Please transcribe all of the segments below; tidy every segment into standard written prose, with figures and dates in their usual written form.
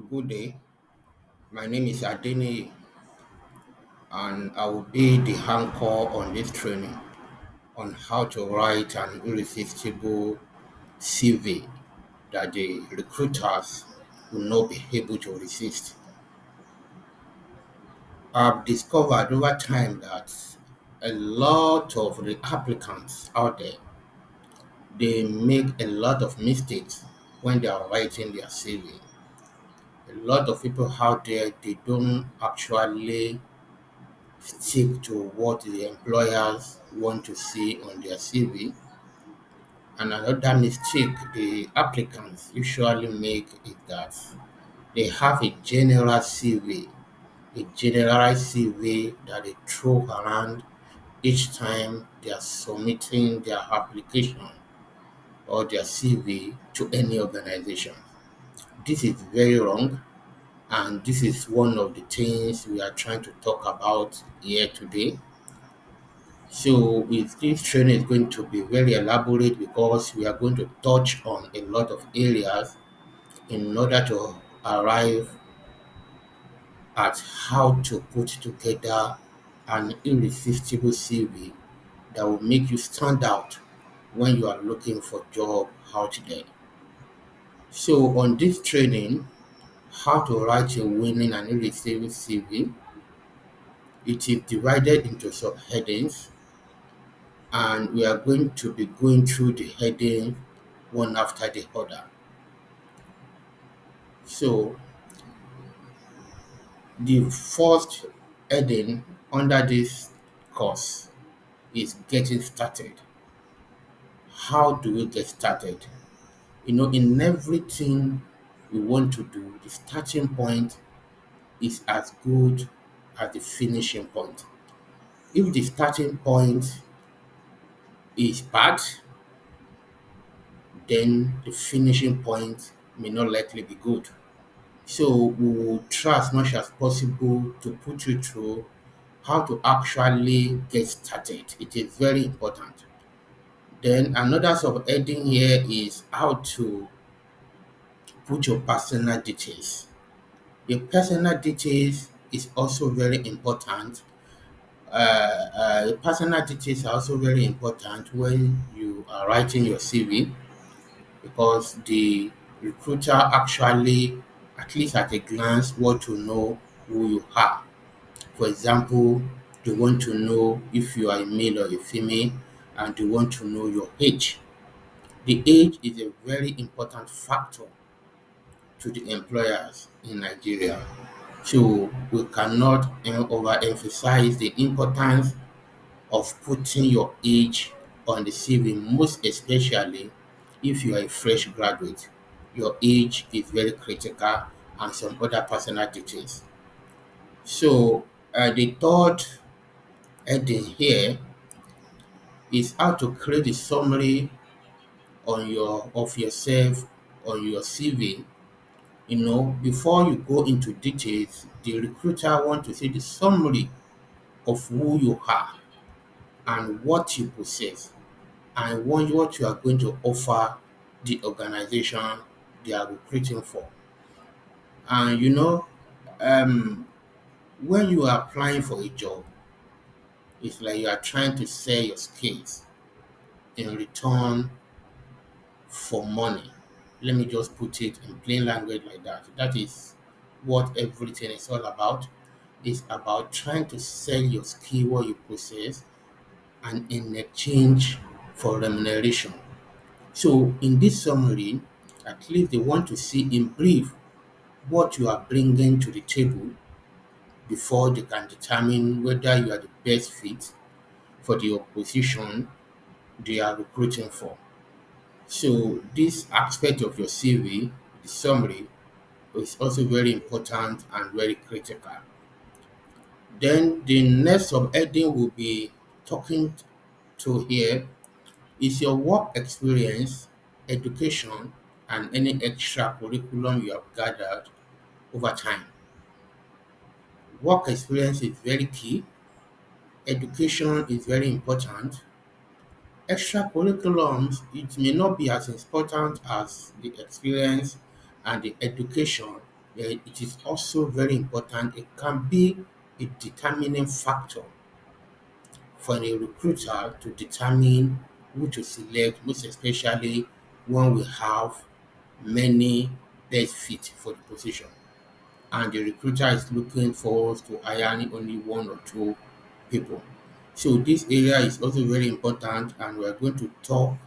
Good day. My name is Adeni, and I will be the anchor on this training on how to write an irresistible CV that the recruiters will not be able to resist. I've discovered over time that a lot of the applicants out there, they make a lot of mistakes when they are writing their CV. A lot of people out there, they don't actually stick to what the employers want to see on their CV. And another mistake the applicants usually make is that they have a general CV, a generalized CV that they throw around each time they are submitting their application or their CV to any organization. This is very wrong, and this is one of the things we are trying to talk about here today. So with this training is going to be very elaborate because we are going to touch on a lot of areas in order to arrive at how to put together an irresistible CV that will make you stand out when you are looking for job out there. So on this training, how to write a winning and irresistible CV, it is divided into subheadings, and we are going to be going through the heading one after the other. So the first heading under this course is getting started. How do we get started? In everything we want to do, the starting point is as good as the finishing point. If the starting point is bad, then the finishing point may not likely be good. So we will try as much as possible to put you through how to actually get started. It is very important. Then another subheading here is how to put your personal details. Your personal details is also very important. Personal details are also very important when you are writing your CV because the recruiter actually, at least at a glance, want to know who you are. For example, they want to know if you are a male or a female, and they want to know your age. The age is a very important factor to the employers in Nigeria. So we cannot overemphasize the importance of putting your age on the CV, most especially if you are a fresh graduate. Your age is very critical, and some other personal details. So the third heading here is how to create a summary on your of yourself on your CV. Before you go into details, the recruiter want to see the summary of who you are and what you possess and what you are going to offer the organization they are recruiting for. And um, when you are applying for a job, it's like you are trying to sell your skills in return for money. Let me just put it in plain language like that. That is what everything is all about. It's about trying to sell your skill, what you possess, and in exchange for remuneration. So, in this summary, at least they want to see in brief what you are bringing to the table before they can determine whether you are the best fit for the position they are recruiting for. So, this aspect of your CV, the summary, is also very important and very critical. Then the next subheading will be talking to here is your work experience, education, and any extra curriculum you have gathered over time. Work experience is very key, education is very important. Extra curriculums, it may not be as important as the experience and the education, it is also very important. It can be a determining factor for a recruiter to determine who to select, most especially when we have many best fit for the position. And the recruiter is looking forward to hiring only one or two people. So this area is also very important, and we are going to talk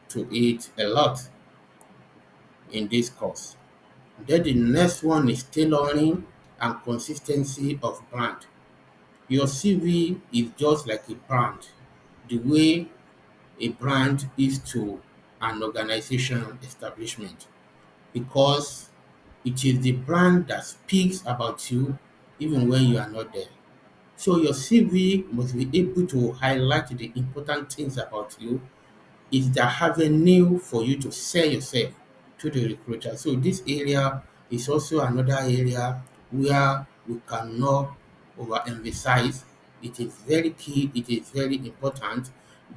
to it a lot in this course. Then the next one is tailoring and consistency of brand. Your CV is just like a brand. The way a brand is to an organization establishment, because it is the brand that speaks about you even when you are not there. So your CV must be able to highlight the important things about you. Is the avenue for you to sell yourself to the recruiter. So this area is also another area where we cannot overemphasize. It is very key, it is very important.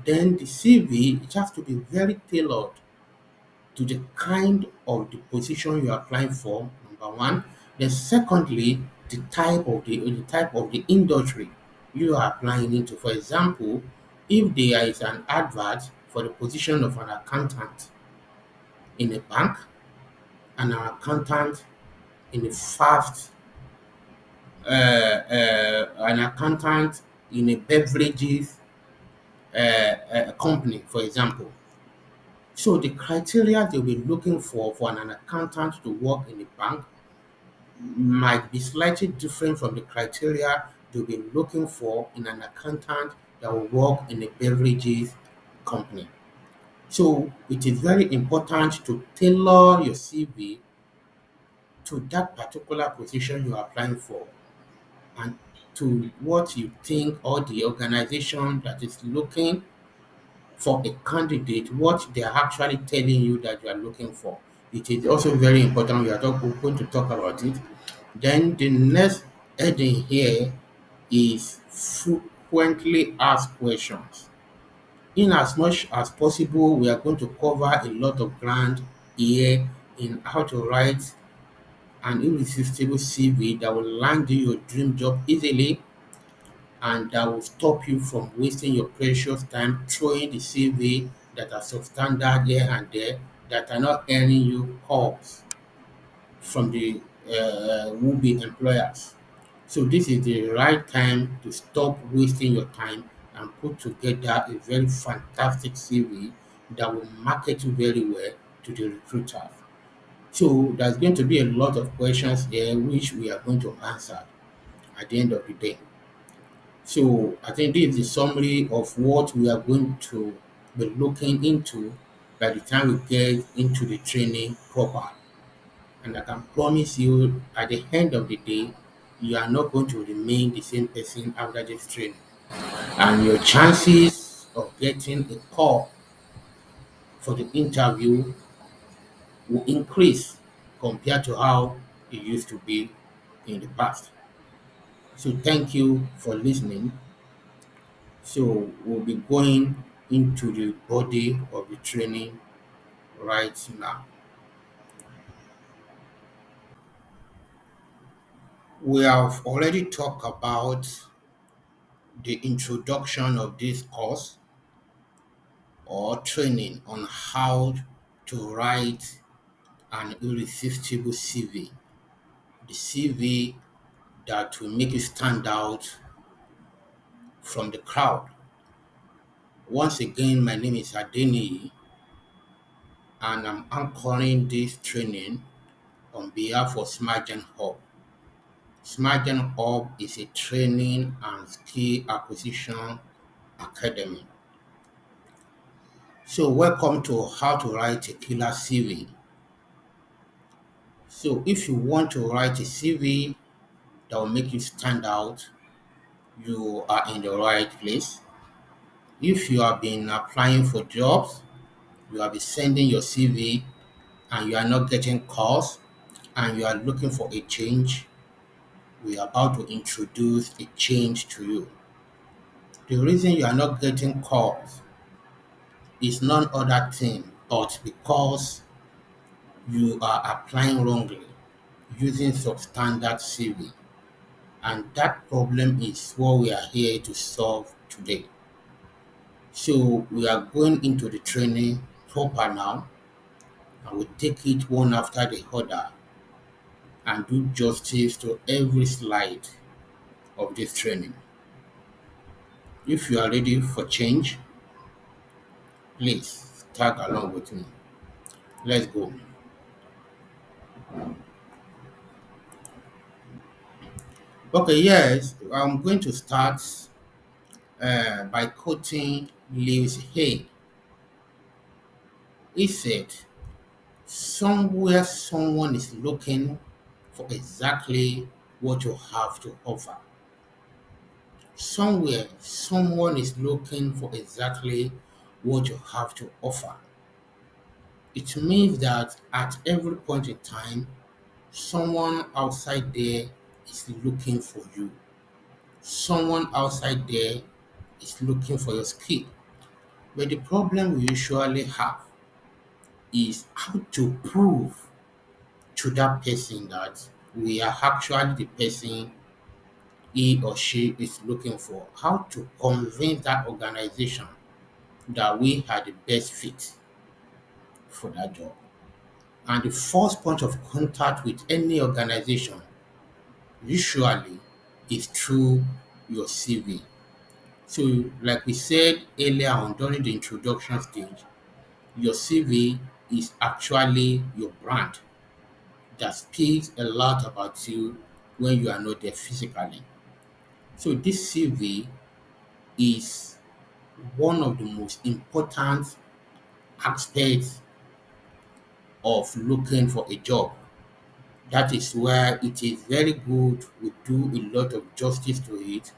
Then the CV, it has to be very tailored to the kind of the position you are applying for, number one. Then secondly, the type of the industry you are applying into. For example, if there is an advert for the position of an accountant in a bank and an accountant in a fast an accountant in a beverages company, for example. So the criteria they'll be looking for an accountant to work in a bank might be slightly different from the criteria they'll be looking for in an accountant that will work in a beverages company. So it is very important to tailor your CV to that particular position you are applying for, and to what you think, or the organization that is looking for a candidate, what they are actually telling you that you are looking for. It is also very important. We're going to talk about it. Then the next heading here is frequently asked questions. In as much as possible, we are going to cover a lot of ground here in how to write an irresistible CV that will land you your dream job easily, and that will stop you from wasting your precious time throwing the CV that are substandard here and there, that are not earning you calls from the would-be employers. So this is the right time to stop wasting your time and put together a very fantastic CV that will market you very well to the recruiters. So there's going to be a lot of questions here which we are going to answer at the end of the day. So I think this is the summary of what we are going to be looking into by the time we get into the training proper. And I can promise you, at the end of the day, you are not going to remain the same person after this training. And your chances of getting a call for the interview will increase compared to how it used to be in the past. So thank you for listening. So we'll be going into the body of the training right now. We have already talked about the introduction of this course or training on how to write an irresistible CV. The CV that will make you stand out from the crowd. Once again, my name is Adeni, and I'm anchoring this training on behalf of Smartgen Hub. Smartgen Hub is a training and skill acquisition academy. So welcome to How to Write a Killer CV. So if you want to write a CV that will make you stand out, you are in the right place. If you have been applying for jobs, you have been sending your CV and you are not getting calls, and you are looking for a change, we are about to introduce a change to you. The reason you are not getting calls is none other thing but because you are applying wrongly. using substandard CV. And that problem is what we are here to solve today. So we are going into the training proper now, and we take it one after the other and do justice to every slide of this training. If you are ready for change, please tag along with me. Let's go. Okay, yes, I'm going to start by quoting Lewis Hay. He said, somewhere someone is looking for exactly what you have to offer. Somewhere someone is looking for exactly what you have to offer. It means that at every point in time, someone outside there is looking for you. Someone outside there is looking for your skill. But the problem we usually have is how to prove to that person that we are actually the person he or she is looking for. How to convince that organization that we are the best fit for that job. And the first point of contact with any organization usually is through your CV. So, like we said earlier on during the introduction stage, your CV is actually your brand that speaks a lot about you when you are not there physically. So, this CV is one of the most important aspects of looking for a job. That is where it is very good we do a lot of justice to it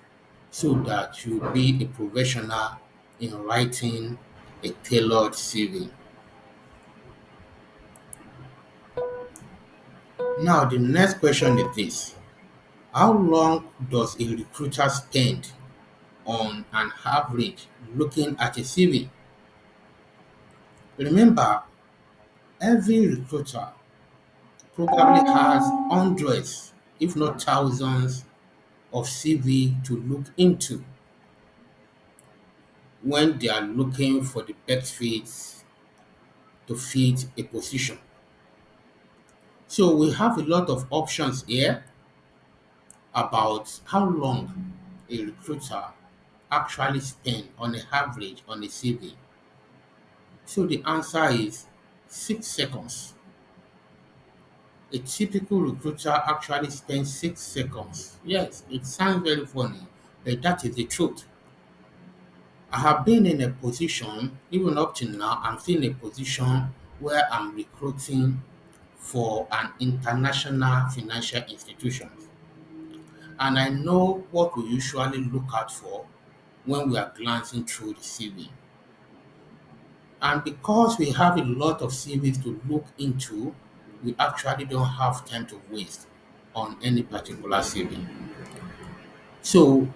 so that you be a professional in writing a tailored CV. Now, the next question is this: how long does a recruiter spend on an average looking at a CV? Remember, every recruiter probably has hundreds, if not thousands, of CV to look into when they are looking for the best fit to fit a position. So we have a lot of options here about how long a recruiter actually spend on an average on a CV. So the answer is 6 seconds. A typical recruiter actually spends 6 seconds. Yes, it sounds very funny, but that is the truth. I have been in a position, even up to now, I'm still in a position where I'm recruiting for an international financial institution. And I know what we usually look out for when we are glancing through the CV. And because we have a lot of CVs to look into, we actually don't have time to waste on any particular CV. So,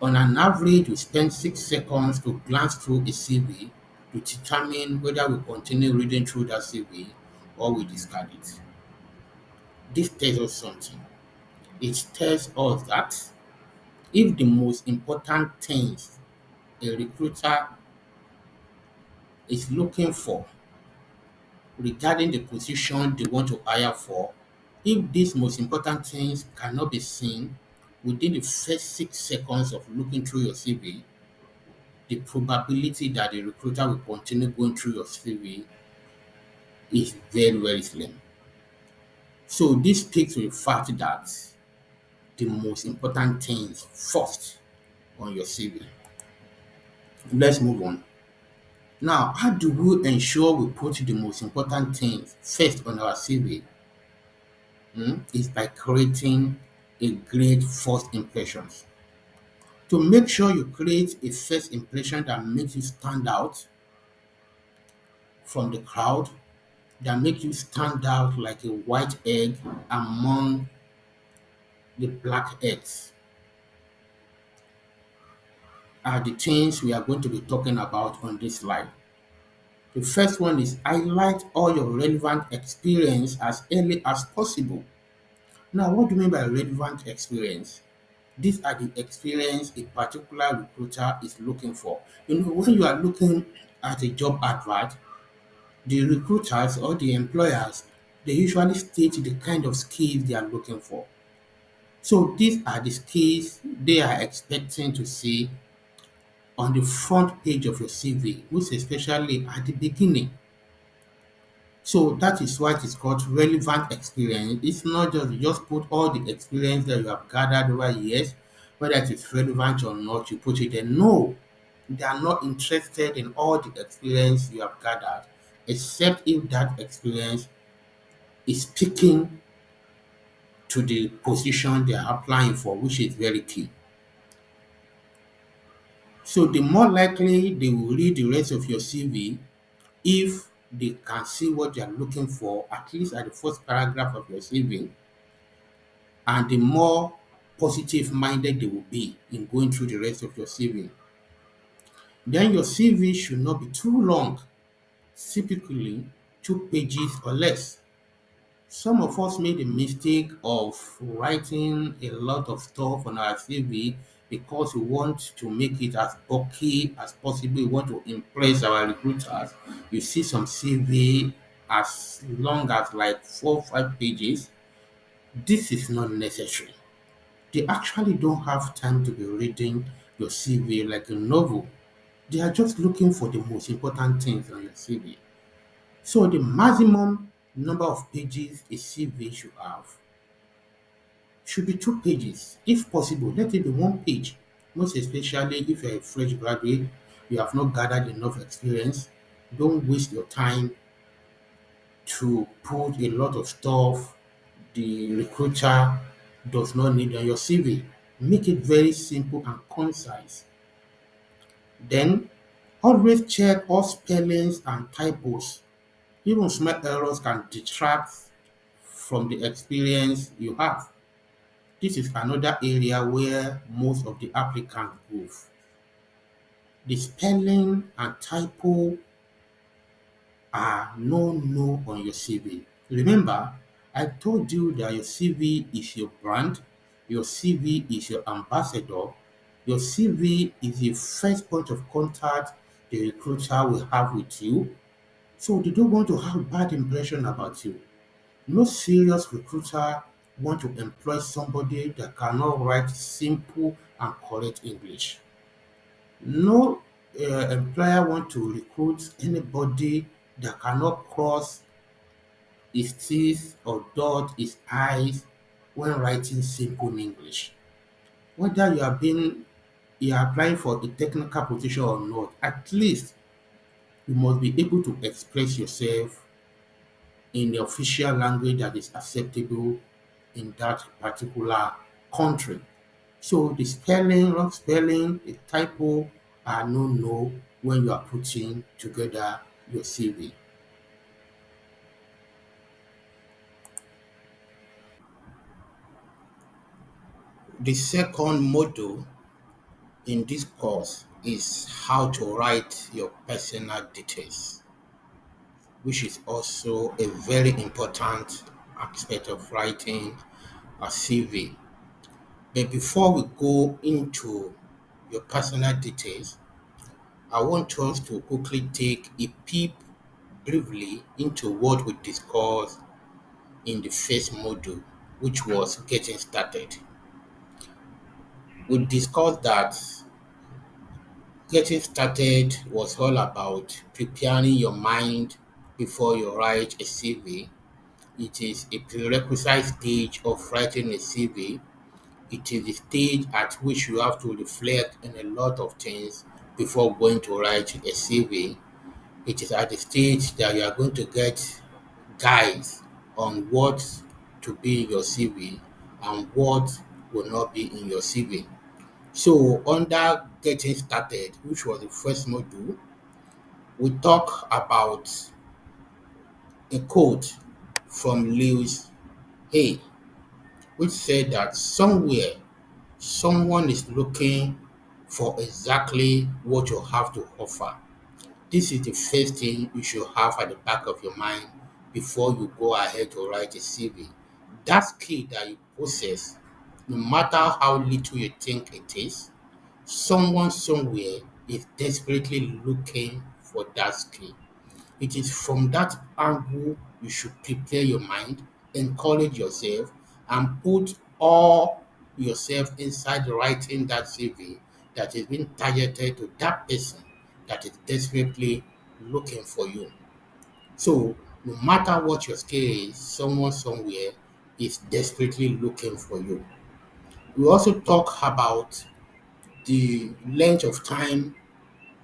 on an average, we spend 6 seconds to glance through a CV to determine whether we continue reading through that CV or we discard it. This tells us something. It tells us that if the most important things a recruiter is looking for regarding the position they want to hire for, if these most important things cannot be seen within the first 6 seconds of looking through your CV, the probability that the recruiter will continue going through your CV is very, very slim. So this speaks to the fact that the most important things first on your CV. Let's move on. Now, how do we ensure we put the most important things first on our CV? Is by creating a great first impressions. To make sure you create a first impression that makes you stand out from the crowd, that makes you stand out like a white egg among the black eggs, are the things we are going to be talking about on this slide. The first one is highlight all your relevant experience as early as possible. Now, what do you mean by relevant experience? These are the experience a particular recruiter is looking for. When you are looking at a job advert, the recruiters or the employers, they usually state the kind of skills they are looking for. So these are the skills they are expecting to see on the front page of your CV, most especially at the beginning. So that is why it is called relevant experience. It's not just put all the experience that you have gathered over years, whether it is relevant or not, you put it there. No, they are not interested in all the experience you have gathered, except if that experience is speaking to the position they are applying for, which is very key. So the more likely they will read the rest of your CV if they can see what they are looking for, at least at the first paragraph of your CV, and the more positive minded they will be in going through the rest of your CV. Then your CV should not be too long, typically 2 pages or less. Some of us made the mistake of writing a lot of stuff on our CV because we want to make it as bulky as possible. We want to impress our recruiters. You see some CV as long as like 4 or 5 pages. This is not necessary. They actually don't have time to be reading your CV like a novel. They are just looking for the most important things on your CV. So the maximum number of pages a CV should be 2 pages. If possible, let it be 1 page. Most especially if you're a fresh graduate, you have not gathered enough experience. Don't waste your time to put a lot of stuff the recruiter does not need on your CV. Make it very simple and concise. Then always check all spellings and typos. Even small errors can detract from the experience you have. This is another area where most of the applicants go. The spelling and typo are no on your CV. Remember, I told you that your CV is your brand, your CV is your ambassador, your CV is the first point of contact the recruiter will have with you. So they don't want to have a bad impression about you. No serious recruiter want to employ somebody that cannot write simple and correct English. No employer want to recruit anybody that cannot cross his T's or dot his I's when writing simple English. Whether you are applying for a technical position or not, at least you must be able to express yourself in the official language that is acceptable in that particular country. So the spelling, wrong spelling, the typo are no when you are putting together your CV. The second module in this course is how to write your personal details, which is also a very important aspect of writing a CV. But before we go into your personal details, I want us to quickly take a peep briefly into what we discussed in the first module, which was getting started. We discussed that getting started was all about preparing your mind before you write a CV. It is a prerequisite stage of writing a CV. It is the stage at which you have to reflect on a lot of things before going to write a CV. It is at the stage that you are going to get guides on what to be in your CV and what will not be in your CV. So under getting started, which was the first module, we talk about a quote from Lewis Hay, which said that somewhere someone is looking for exactly what you have to offer. This is the first thing you should have at the back of your mind before you go ahead to write a CV. that skill that you possess, no matter how little you think it is, someone somewhere is desperately looking for that skill. It is from that angle you should prepare your mind, encourage yourself, and put all yourself inside writing that CV that is being targeted to that person that is desperately looking for you. So, no matter what your skill is, someone somewhere is desperately looking for you. We also talk about the length of time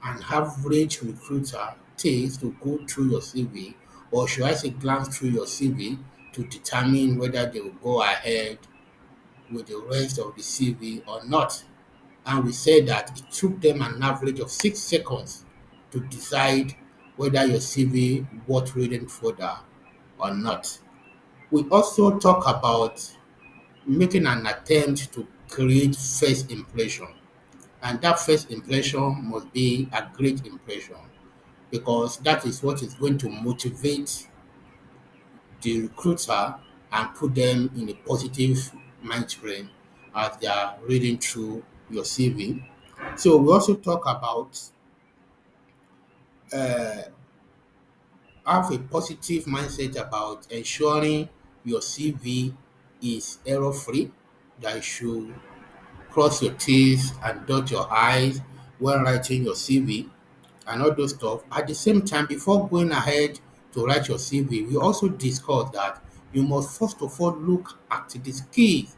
an average recruiter takes to go through your CV, or should I say glance through your CV to determine whether they will go ahead with the rest of the CV or not. And we said that it took them an average of 6 seconds to decide whether your CV worth reading further or not. We also talk about making an attempt to create first impression. And that first impression must be a great impression because that is what is going to motivate the recruiter and put them in a positive mind frame as they are reading through your CV. So we also talk about uh, have a positive mindset about ensuring your CV is error free. That you should cross your T's and dot your I's when writing your CV and all those stuff. At the same time, before going ahead to write your CV, we also discussed that you must first of all look at the skills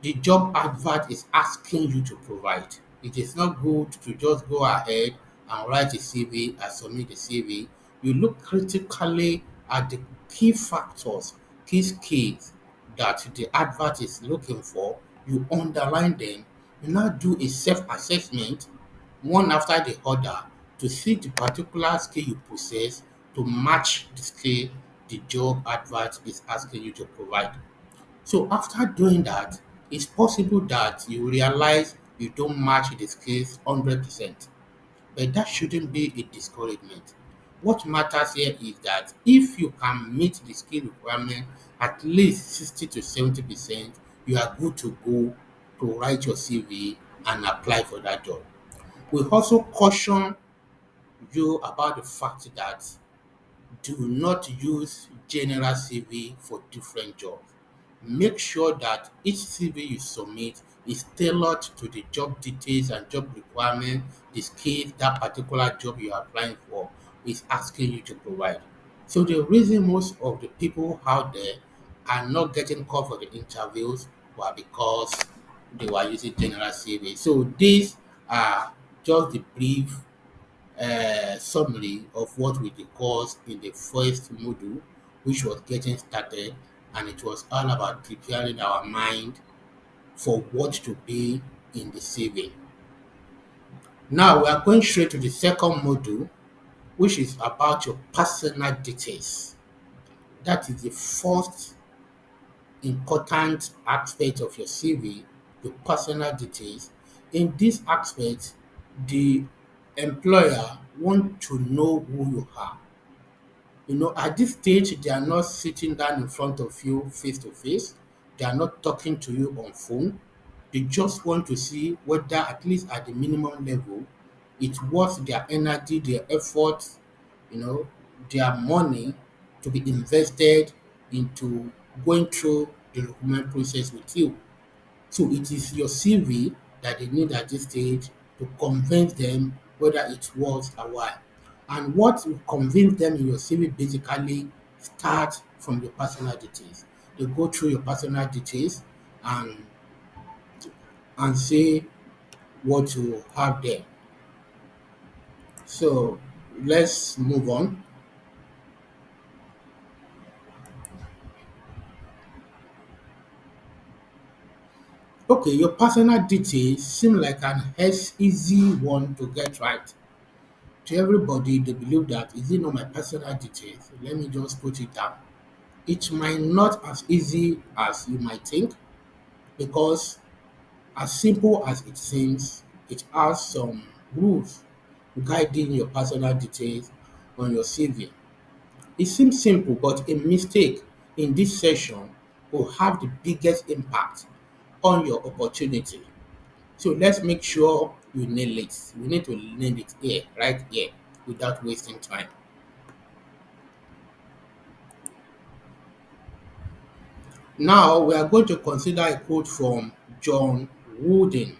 the job advert is asking you to provide. It is not good to just go ahead and write a CV and submit the CV. You look critically at the key factors, key skills that the advert is looking for. You underline them. You now do a self-assessment one after the other to see the particular skill you possess to match the skill the job advert is asking you to provide. So after doing that, it's possible that you realize you don't match the skills 100%, but that shouldn't be a discouragement. What matters here is that if you can meet the skill requirement at least 60 to 70%, you are good to go to write your CV and apply for that job. We also caution you about the fact that do not use general CV for different jobs. Make sure that each CV you submit is tailored to the job details and job requirements, the skills that particular job you are applying for is asking you to provide. So the reason most of the people out there are not getting called for the interviews were because they were using general CV. So these are just the brief summary of what we discussed in the first module, which was getting started, and it was all about preparing our mind for what to be in the CV. Now we are going straight to the second module, which is about your personal details. That is the first important aspect of your CV, your personal details. In this aspect, the employer want to know who you are. At this stage, they are not sitting down in front of you face to face. They are not talking to you on phone. They just want to see whether, at least at the minimum level, it's worth their energy, their effort, you know, their money to be invested into going through the recruitment process with you. So it is your CV that they need at this stage to convince them whether it's worth a while. And what will convince them in your CV basically starts from your personal details. They go through your personal details and say what you have there. So let's move on. Okay, your personal details seem like an easy one to get right. To everybody, they believe that is it not my personal details? Let me just put it down. It might not as easy as you might think because as simple as it seems, it has some rules guiding your personal details on your CV. It seems simple, but a mistake in this session will have the biggest impact on your opportunity. So let's make sure you nail it. We need to nail it here, right here, without wasting time. Now we are going to consider a quote from John Wooden.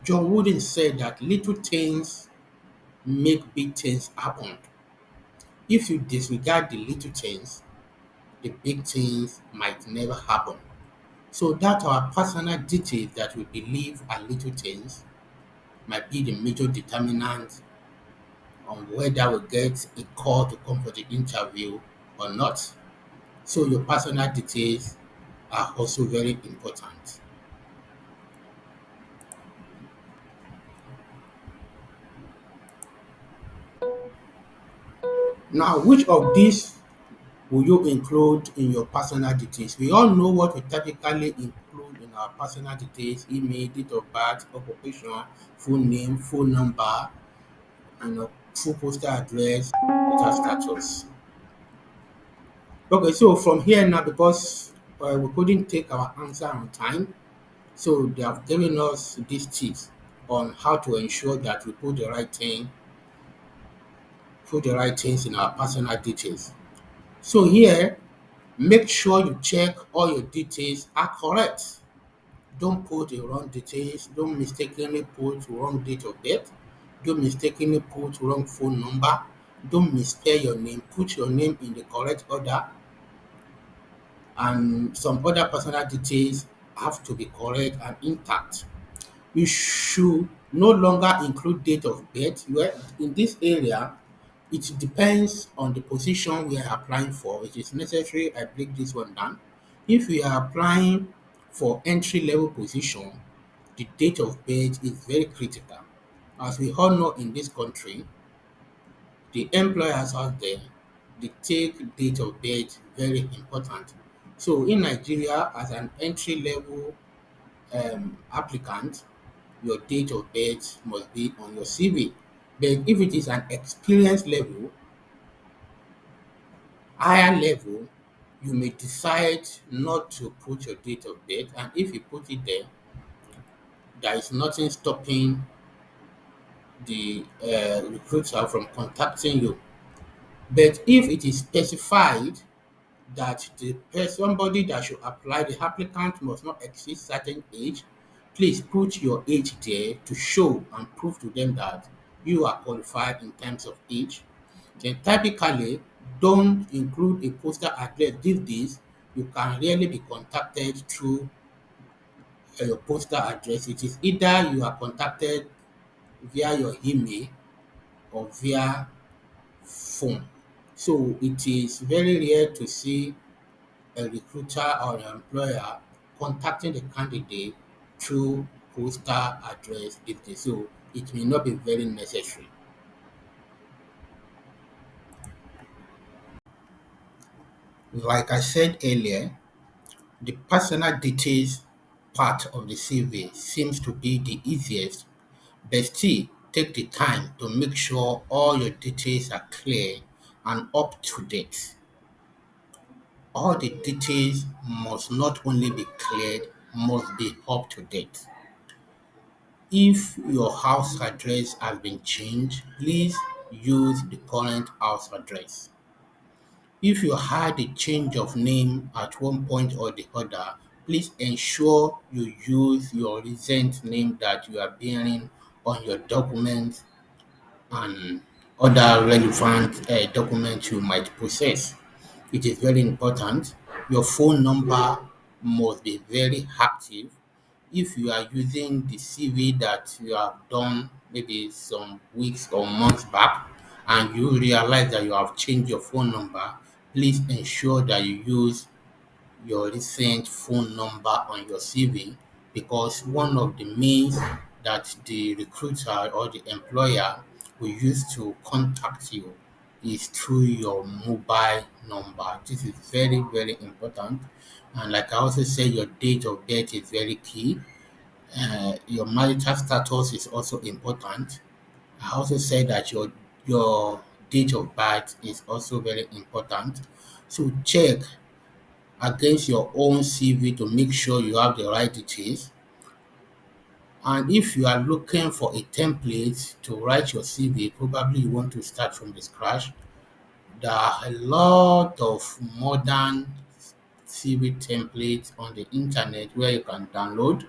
John Wooden said that little things make big things happen. If you disregard the little things, the big things might never happen. So that our personal details that we believe are little things might be the major determinant on whether we get a call to come for the interview or not. So your personal details are also very important. Now, which of these will you include in your personal details? We all know what we typically include in our personal details: email, date of birth, occupation, full name, phone number, and a full postal address, data status. Okay, so from here now, because we couldn't take our answer on time, so they have given us these tips on how to ensure that we put the right things in our personal details. So here, make sure you check all your details are correct. Don't put the wrong details. Don't mistakenly put wrong date of birth. Don't mistakenly put wrong phone number. Don't misspell your name. Put your name in the correct order, and some other personal details have to be correct and intact. You should no longer include date of birth. Well, in this area, it depends on the position we are applying for. It is necessary I break this one down. If we are applying for entry level position, the date of birth is very critical. As we all know in this country, the employers out there, they take date of birth very important. So in Nigeria, as an entry level applicant, your date of birth must be on your CV. But if it is an experience level, higher level, you may decide not to put your date of birth. And if you put it there, there is nothing stopping the recruiter from contacting you. But if it is specified that somebody that should apply, the applicant must not exceed certain age, please put your age there to show and prove to them that you are qualified in terms of age. Then typically, don't include a postal address. These days, you can really be contacted through your postal address. It is either you are contacted via your email or via phone. So it is very rare to see a recruiter or an employer contacting the candidate through postal address these days. So it may not be very necessary. Like I said earlier, the personal details part of the CV seems to be the easiest, but still take the time to make sure all your details are clear and up to date. All the details must not only be cleared, must be up to date. If your house address has been changed, please use the current house address. If you had a change of name at one point or the other, please ensure you use your recent name that you are bearing on your document and other relevant documents you might possess. It is very important. Your phone number must be very active. If you are using the CV that you have done maybe some weeks or months back and you realize that you have changed your phone number, please ensure that you use your recent phone number on your CV, because one of the means that the recruiter or the employer will use to contact you is through your mobile number. This is very, very important. And like I also said, your date of birth is very key. Your marital status is also important. I also said that your date of birth is also very important. So check against your own CV to make sure you have the right details. And if you are looking for a template to write your CV, probably you want to start from the scratch. There are a lot of modern CV templates on the internet where you can download,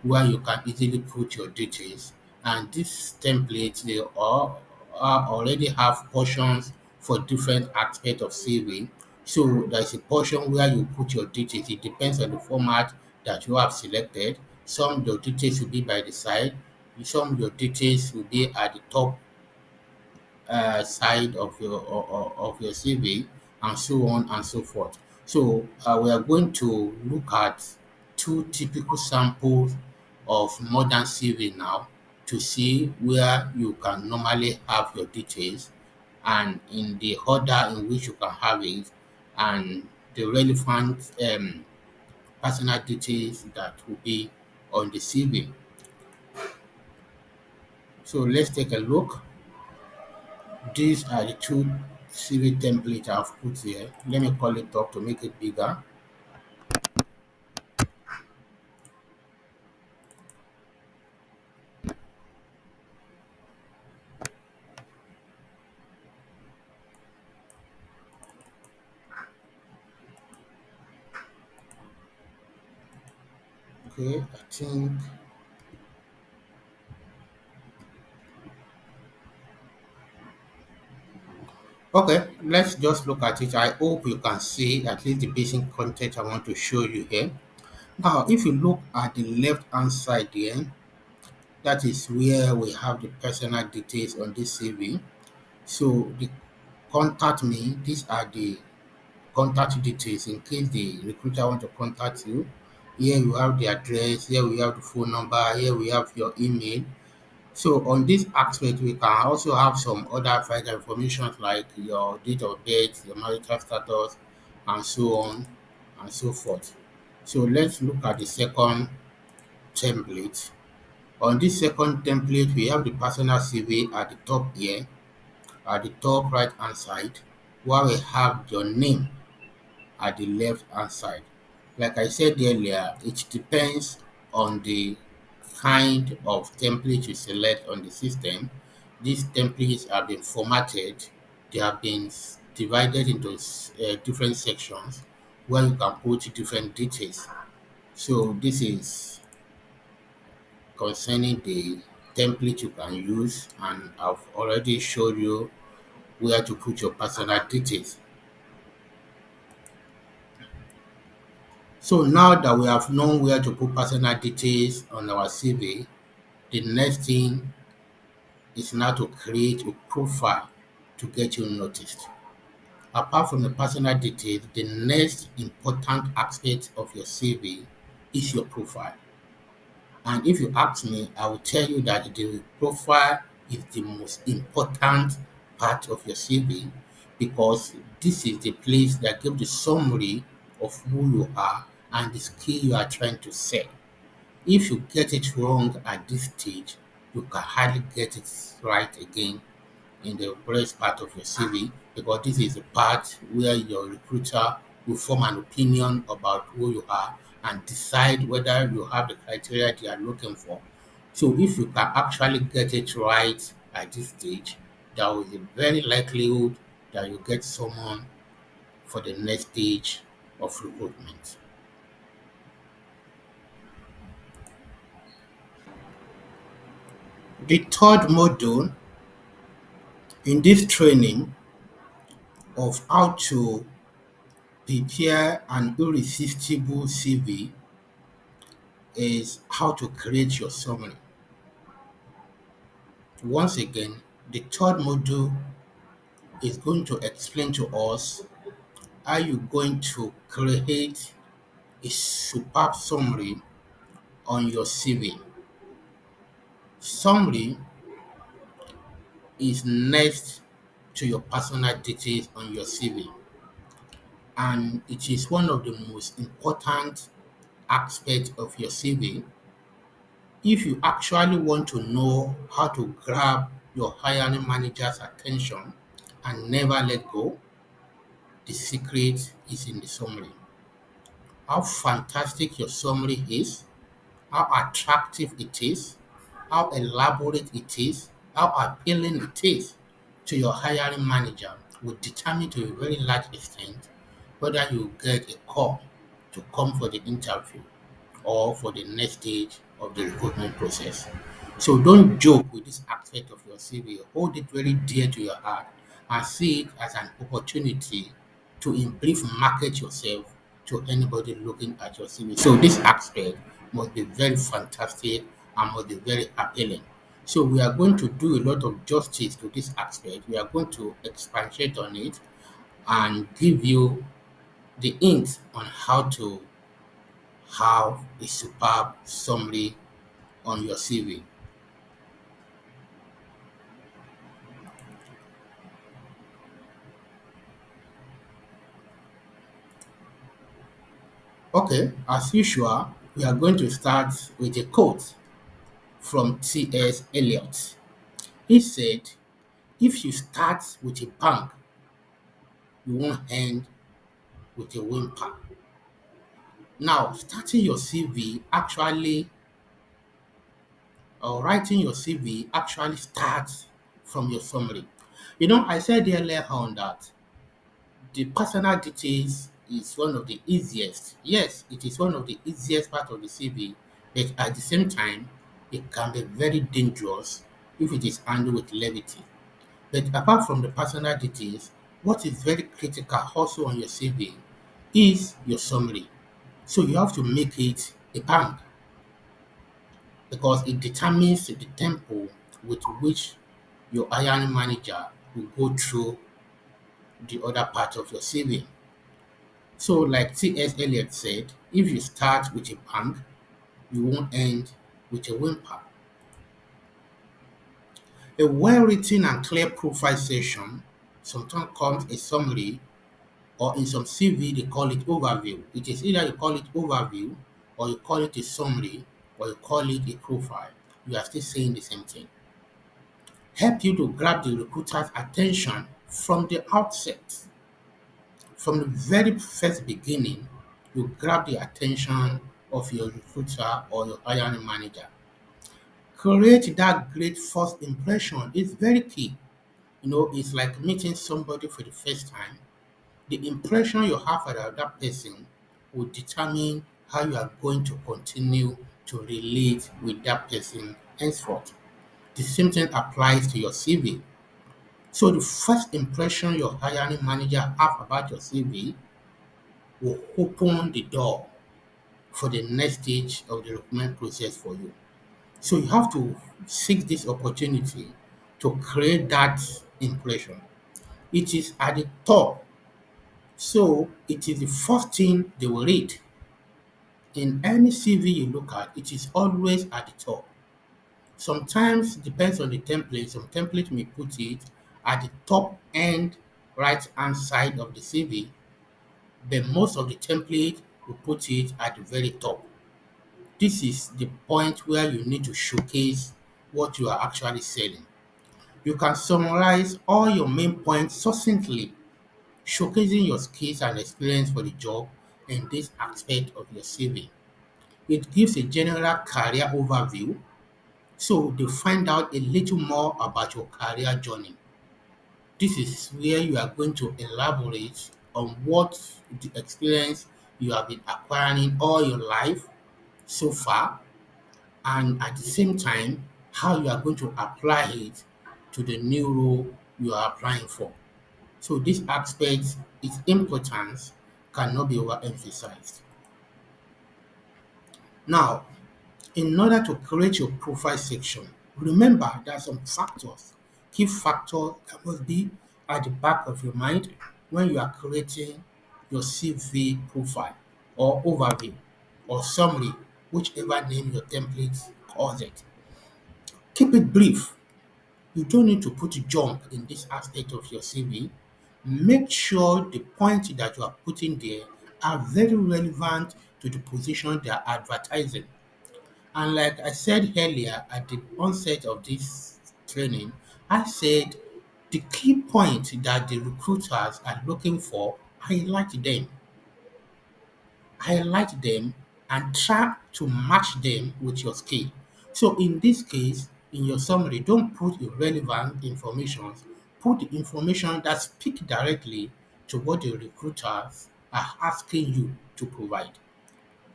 where you can easily put your details. And these templates, they all already have portions for different aspects of CV. So there's a portion where you put your details. It depends on the format that you have selected. Some your details will be by the side. Some your details will be at the top side of your CV, and so on and so forth. So we are going to look at two typical samples of modern CV now to see where you can normally have your details and in the order in which you can have it, and the relevant personal details that will be on the CV. So let's take a look. These are the two CV templates I've put here. Let me call it up to make it bigger. Okay, I think. Okay, let's just look at it. I hope you can see at least the basic content I want to show you here. Now, if you look at the left hand side here, that is where we have the personal details on this CV. So the contact me, these are the contact details in case the recruiter want to contact you. Here you have the address, here we have the phone number, here we have your email. So on this aspect, we can also have some other vital information like your date of birth, your marital status, and so on and so forth. So let's look at the second template. On this second template, we have the personal CV at the top here, at the top right hand side, where we have your name at the left hand side. Like I said earlier, it depends on the kind of template you select on the system. These templates have been formatted, they have been divided into different sections where you can put different details. So this is concerning the template you can use, and I've already showed you where to put your personal details. So now that we have known where to put personal details on our CV, the next thing is now to create a profile to get you noticed. Apart from the personal details, the next important aspect of your CV is your profile. And if you ask me, I will tell you that the profile is the most important part of your CV because this is the place that gives the summary of who you are and the skill you are trying to sell. If you get it wrong at this stage, you can hardly get it right again in the rest part of your CV because this is the part where your recruiter will form an opinion about who you are and decide whether you have the criteria they are looking for. So if you can actually get it right at this stage, there is a very likelihood that you get someone for the next stage of recruitment. The third module in this training of how to prepare an irresistible CV is how to create your summary. Once again, the third module is going to explain to us how you're going to create a superb summary on your CV. Summary is next to your personal details on your CV, and it is one of the most important aspects of your CV. If you actually want to know how to grab your hiring manager's attention and never let go, the secret is in the summary. how fantastic your summary is, how attractive it is, how elaborate it is, how appealing it is to your hiring manager will determine to a very large extent whether you get a call to come for the interview or for the next stage of the recruitment process. So don't joke with this aspect of your CV. Hold it very dear to your heart and see it as an opportunity to in brief market yourself to anybody looking at your CV. So this aspect must be very fantastic and must be very appealing. So we are going to do a lot of justice to this aspect. We are going to expatiate on it and give you the hints on how to have a superb summary on your CV. Okay, as usual, we are going to start with a quote from T.S. Eliot. He said, if you start with a bang, you won't end with a whimper. Now, starting your CV actually, or writing your CV actually starts from your summary. I said earlier on that the personal details is one of the easiest. Yes, it is one of the easiest part of the CV, but at the same time, it can be very dangerous if it is handled with levity. But apart from the personal details, what is very critical also on your CV is your summary. So you have to make it a bang because it determines the tempo with which your hiring manager will go through the other part of your CV. So, like T.S. Eliot said, if you start with a bang, you won't end with a whimper. A well written and clear profile section sometimes comes a summary, or in some CV, they call it overview. It is either you call it overview, or you call it a summary, or you call it a profile. You are still saying the same thing. Help you to grab the recruiter's attention from the outset. From the very first beginning, you grab the attention of your recruiter or your hiring manager. Create that great first impression is very key. It's like meeting somebody for the first time. The impression you have about that person will determine how you are going to continue to relate with that person henceforth. The same thing applies to your CV. So the first impression your hiring manager have about your CV will open the door for the next stage of the recruitment process for you. So you have to seek this opportunity to create that impression. It is at the top. So it is the first thing they will read. In any CV you look at, it is always at the top. Sometimes it depends on the template. Some template may put it at the top end right hand side of the CV, but most of the template will put it at the very top. This is the point where you need to showcase what you are actually selling. You can summarize all your main points succinctly, showcasing your skills and experience for the job in this aspect of your CV. It gives a general career overview, so they find out a little more about your career journey. This is where you are going to elaborate on what the experience you have been acquiring all your life so far, and at the same time, how you are going to apply it to the new role you are applying for. So this aspect, its importance cannot be overemphasized. Now, in order to create your profile section, remember there are some factors, key factors that must be at the back of your mind when you are creating your CV profile or overview or summary, whichever name your template calls it. Keep it brief. You don't need to put junk in this aspect of your CV. Make sure the points that you are putting there are very relevant to the position they are advertising. And like I said earlier at the onset of this training, I said the key point that the recruiters are looking for, highlight them. highlight them, and try to match them with your skill. So in this case, in your summary, don't put irrelevant information. Put the information that speak directly to what the recruiters are asking you to provide.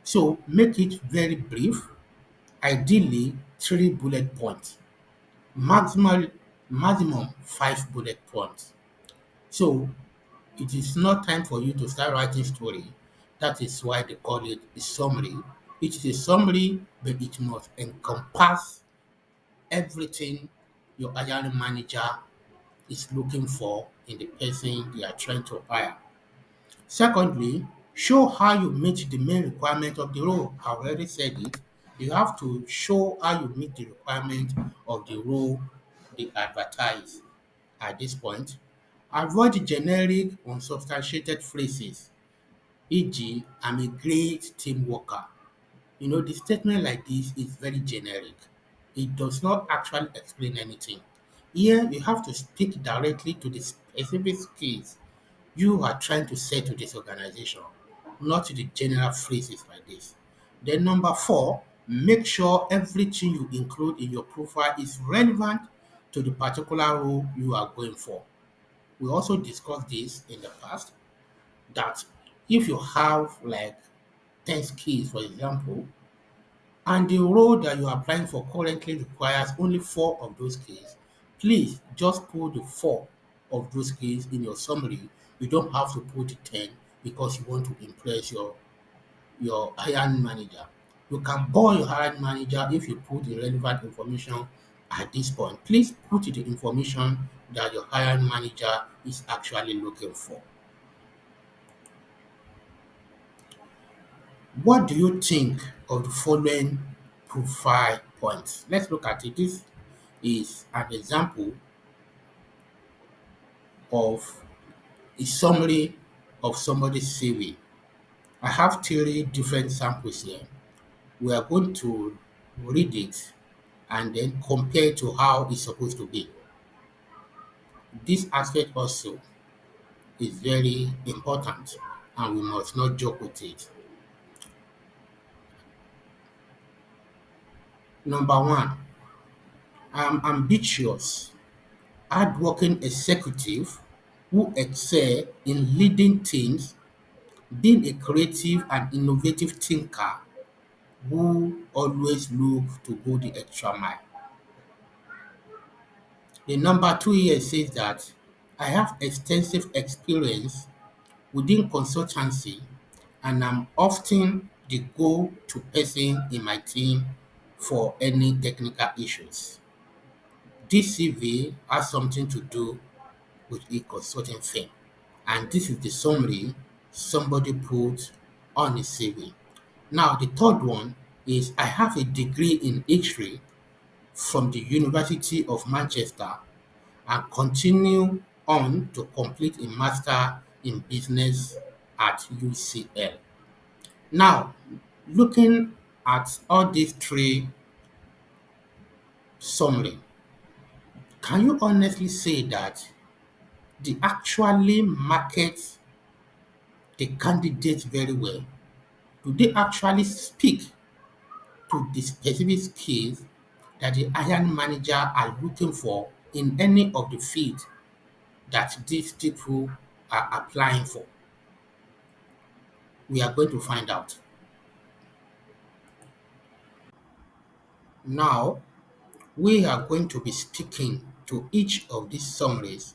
So make it very brief, ideally 3 bullet points, maximum maximum 5 bullet points. So it is not time for you to start writing story. That is why they call it a summary. It is a summary, but it must encompass everything your hiring manager is looking for in the person they are trying to hire. Secondly, show how you meet the main requirement of the role. I already said it. You have to show how you meet the requirement of the role they advertise at this point. Avoid generic, unsubstantiated phrases, e.g., I'm a great team worker. The statement like this is very generic. It does not actually explain anything. Here, you have to speak directly to the specific skills you are trying to say to this organization, not to the general phrases like this. Then number four, make sure everything you include in your profile is relevant to the particular role you are going for. We also discussed this in the past that if you have like 10 skills, for example, and the role that you are applying for currently requires only 4 of those skills, please just put the 4 of those skills in your summary. You don't have to put the 10 because you want to impress your hiring manager. You can bore your hiring manager if you put the relevant information at this point. Please put the information that your hiring manager is actually looking for. What do you think of the following profile points? Let's look at it. This is an example of a summary of somebody's CV. I have 3 different samples here. We are going to read it and then compare to how it's supposed to be. This aspect also is very important and we must not joke with it. Number one, I'm ambitious, hardworking executive who excel in leading teams, being a creative and innovative thinker who always look to go the extra mile. The number two here says that I have extensive experience within consultancy and I'm often the go-to person in my team for any technical issues. This CV has something to do with a consulting firm. And this is the summary somebody put on his CV. Now, the third one is I have a degree in history from the University of Manchester and continue on to complete a master in business at UCL. Now, looking at all these 3 summary, can you honestly say that they actually market the candidates very well? Do they actually speak to the specific skills that the hiring manager are looking for in any of the fields that these people are applying for? We are going to find out. Now, we are going to be speaking to each of these summaries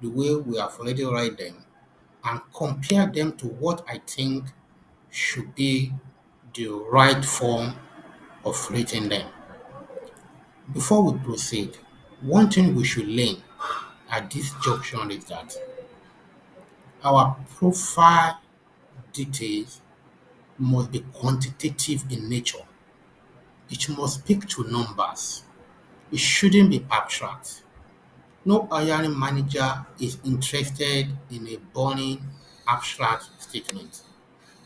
the way we have already read them and compare them to what I think should be the right form of rating them. Before we proceed, one thing we should learn at this junction is that our profile details must be quantitative in nature. It must speak to numbers. It shouldn't be abstract. No hiring manager is interested in a boring, abstract statement.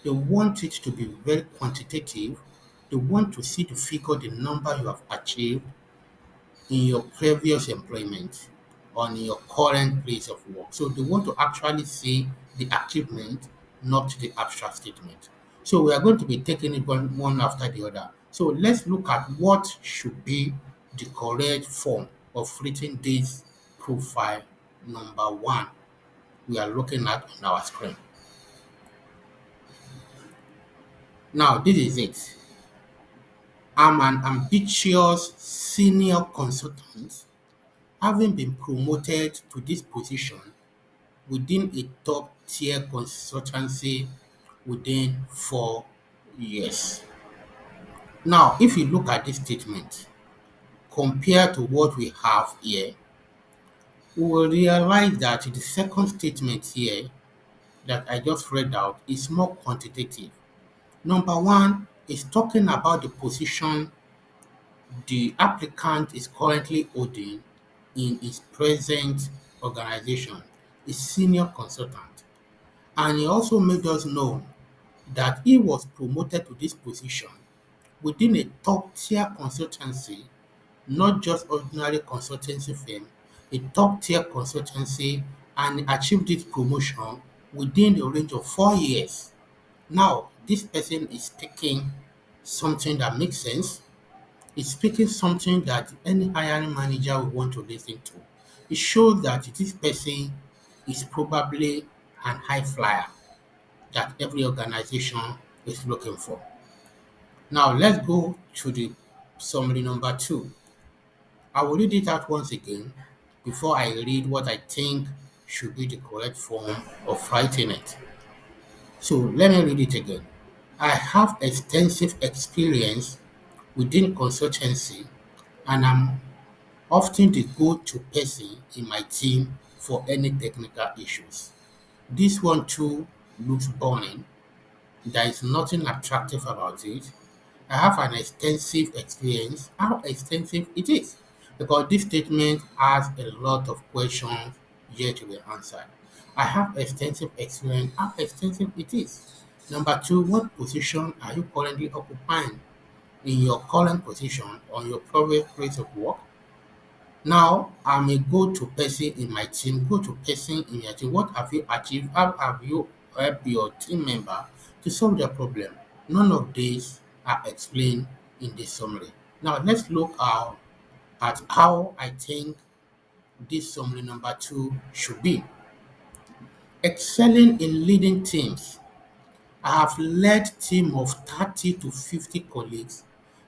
They want it to be very quantitative. They want to see the figure, the number you have achieved in your previous employment or in your current place of work. So they want to actually see the achievement, not the abstract statement. So we are going to be taking it one after the other. So let's look at what should be the correct form of written this profile number one we are looking at on our screen. Now, this is it. I'm an ambitious senior consultant, having been promoted to this position within a top tier consultancy within 4 years. Now, if you look at this statement, compared to what we have here, we will realize that the second statement here that I just read out is more quantitative. Number one is talking about the position the applicant is currently holding in his present organization, a senior consultant. And he also made us know that he was promoted to this position within a top tier consultancy, not just ordinary consultancy firm, a top tier consultancy, and achieved this promotion within the range of 4 years. Now, this person is speaking something that makes sense. It's speaking something that any hiring manager will want to listen to. It shows that this person is probably an high flyer that every organization is looking for. Now let's go to the summary number two. I will read it out once again before I read what I think should be the correct form of writing it. So let me read it again. I have extensive experience within consultancy and I'm often the go-to person in my team for any technical issues. This one too looks boring. There is nothing attractive about it. I have an extensive experience. How extensive it is? Because this statement has a lot of questions yet to be answered. I have extensive experience. How extensive it is? Number two, what position are you currently occupying in your current position on your previous place of work? Now I'm a go-to person in my team, go-to person in your team. What have you achieved? How have you helped your team member to solve their problem? None of these are explained in this summary. Now let's look at how I think this summary number two should be. Excelling in leading teams. I have led team of 30 to 50 colleagues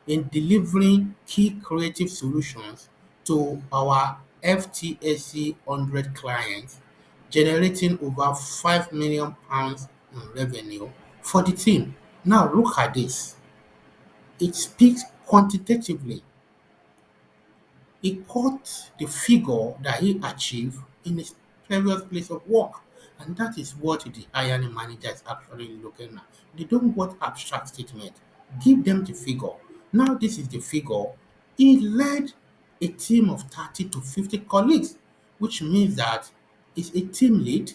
in delivering key creative solutions to our FTSE 100 clients, generating over £5 million in revenue for the team. Now look at this. It speaks quantitatively. He quotes the figure that he achieved in his previous place of work. And that is what the hiring manager is actually looking at. They don't want abstract statement. Give them the figure. Now this is the figure. He led a team of 30 to 50 colleagues, which means that he's a team lead.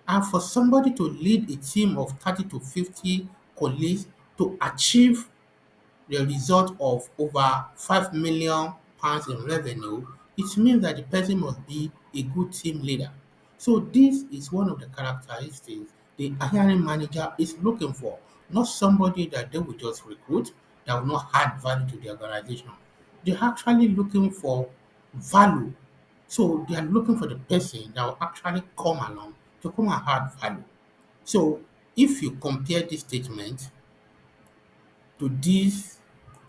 And for somebody to lead a team of 30 to 50 colleagues to achieve the result of over £5 million in revenue, it means that the person must be a good team leader. So this is one of the characteristics the hiring manager is looking for, not somebody that they will just recruit that will not add value to the organization. They're actually looking for value. So they are looking for the person that will actually come along to come and add value. So if you compare this statement to this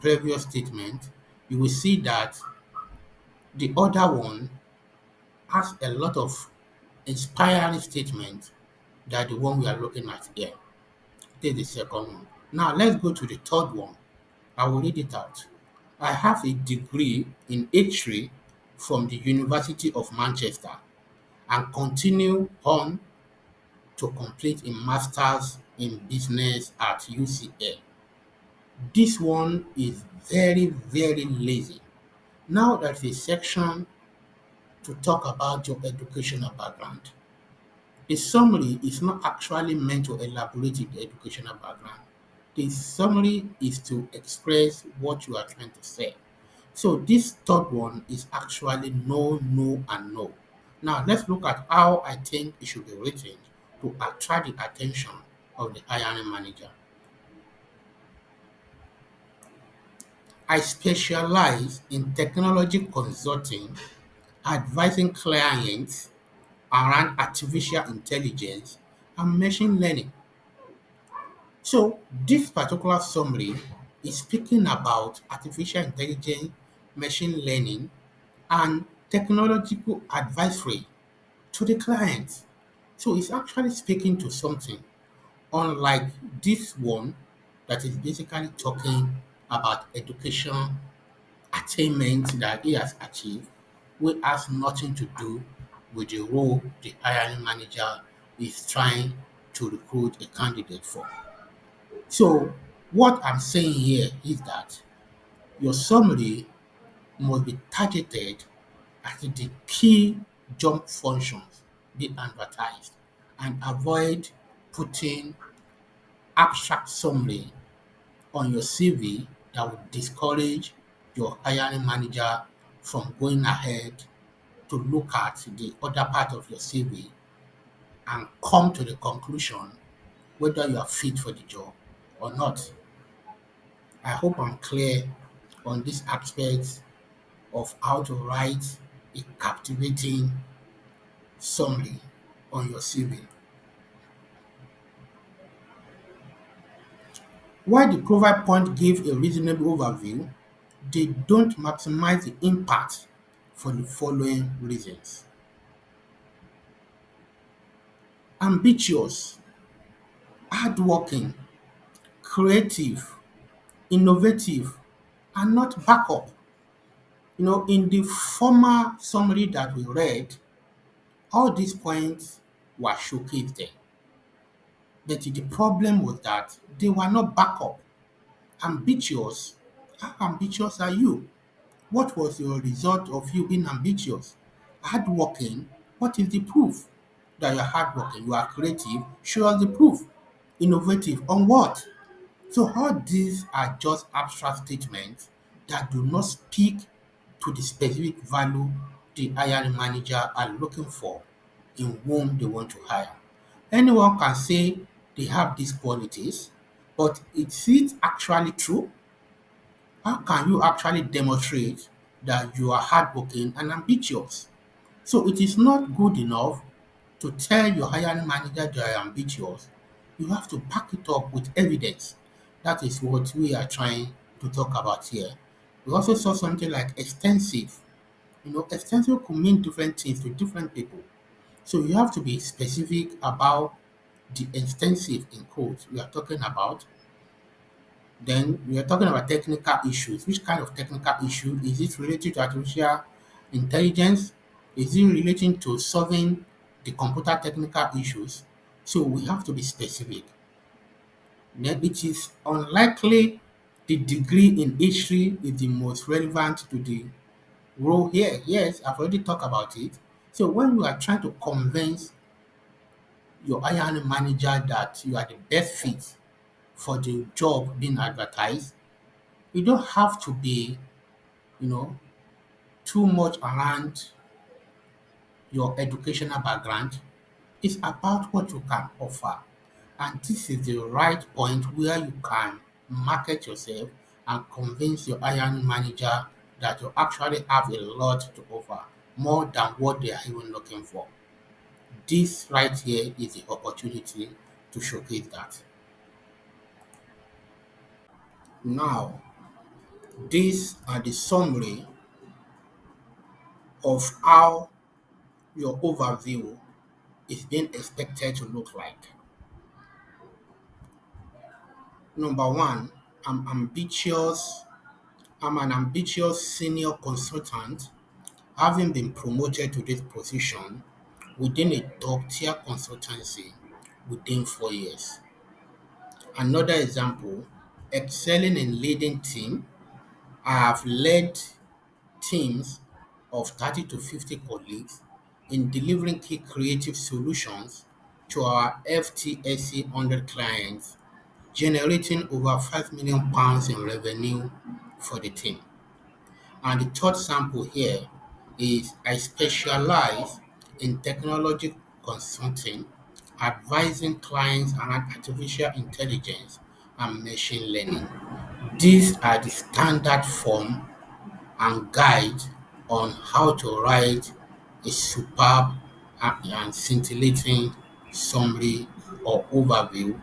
previous statement, you will see that the other one has a lot of inspiring statements than the one we are looking at here. This is the second one. Now let's go to the third one. I will read it out. I have a degree in history from the University of Manchester and continue on to complete a master's in business at UCL. This one is very, very lazy. Now there's a section to talk about your educational background. The summary is not actually meant to elaborate the educational background. The summary is to express what you are trying to say. So this third one is actually no, no, and no. Now let's look at how I think it should be written to attract the attention of the hiring manager. I specialize in technology consulting, advising clients around artificial intelligence and machine learning. So, this particular summary is speaking about artificial intelligence, machine learning, and technological advisory to the client. So, it's actually speaking to something, unlike this one that is basically talking about education attainment that he has achieved, which has nothing to do with the role the hiring manager is trying to recruit a candidate for. So, what I'm saying here is that your summary must be targeted at the key job functions being advertised and avoid putting abstract summary on your CV that would discourage your hiring manager from going ahead to look at the other part of your CV and come to the conclusion whether you are fit for the job or not. I hope I'm clear on this aspect of how to write a captivating summary on your CV. While the profile point gives a reasonable overview, they don't maximize the impact for the following reasons. Ambitious, hardworking, creative, innovative, and not backup. In the former summary that we read, all these points were showcased there. But the problem was that they were not backup. Ambitious, how ambitious are you? What was your result of you being ambitious? Hardworking, what is the proof that you're hardworking? You are creative, show us the proof. Innovative, on what? So all these are just abstract statements that do not speak to the specific value the hiring manager are looking for in whom they want to hire. Anyone can say they have these qualities, but is it actually true? How can you actually demonstrate that you are hardworking and ambitious? So it is not good enough to tell your hiring manager they are ambitious. You have to back it up with evidence. That is what we are trying to talk about here. We also saw something like extensive. Extensive could mean different things to different people. So you have to be specific about the extensive in quotes we are talking about. Then we are talking about technical issues. Which kind of technical issue? Is it related to artificial intelligence? Is it relating to solving the computer technical issues? So we have to be specific. Then it is unlikely the degree in history is the most relevant to the role here. Yes, I've already talked about it. So when you are trying to convince your hiring manager that you are the best fit for the job being advertised, you don't have to be, you know, too much around your educational background. It's about what you can offer. And this is the right point where you can market yourself and convince your hiring manager that you actually have a lot to offer, more than what they are even looking for. This right here is the opportunity to showcase that. Now, these are the summary of how your overview is being expected to look like. Number one, I'm ambitious. I'm an ambitious senior consultant, having been promoted to this position within a top-tier consultancy within 4 years. Another example, excelling in leading team. I have led teams of 30 to 50 colleagues in delivering key creative solutions to our FTSE 100 clients, generating over £5 million in revenue for the team. And the third sample here is I specialize in technology consulting, advising clients around artificial intelligence and machine learning. These are the standard form and guide on how to write a superb and scintillating summary or overview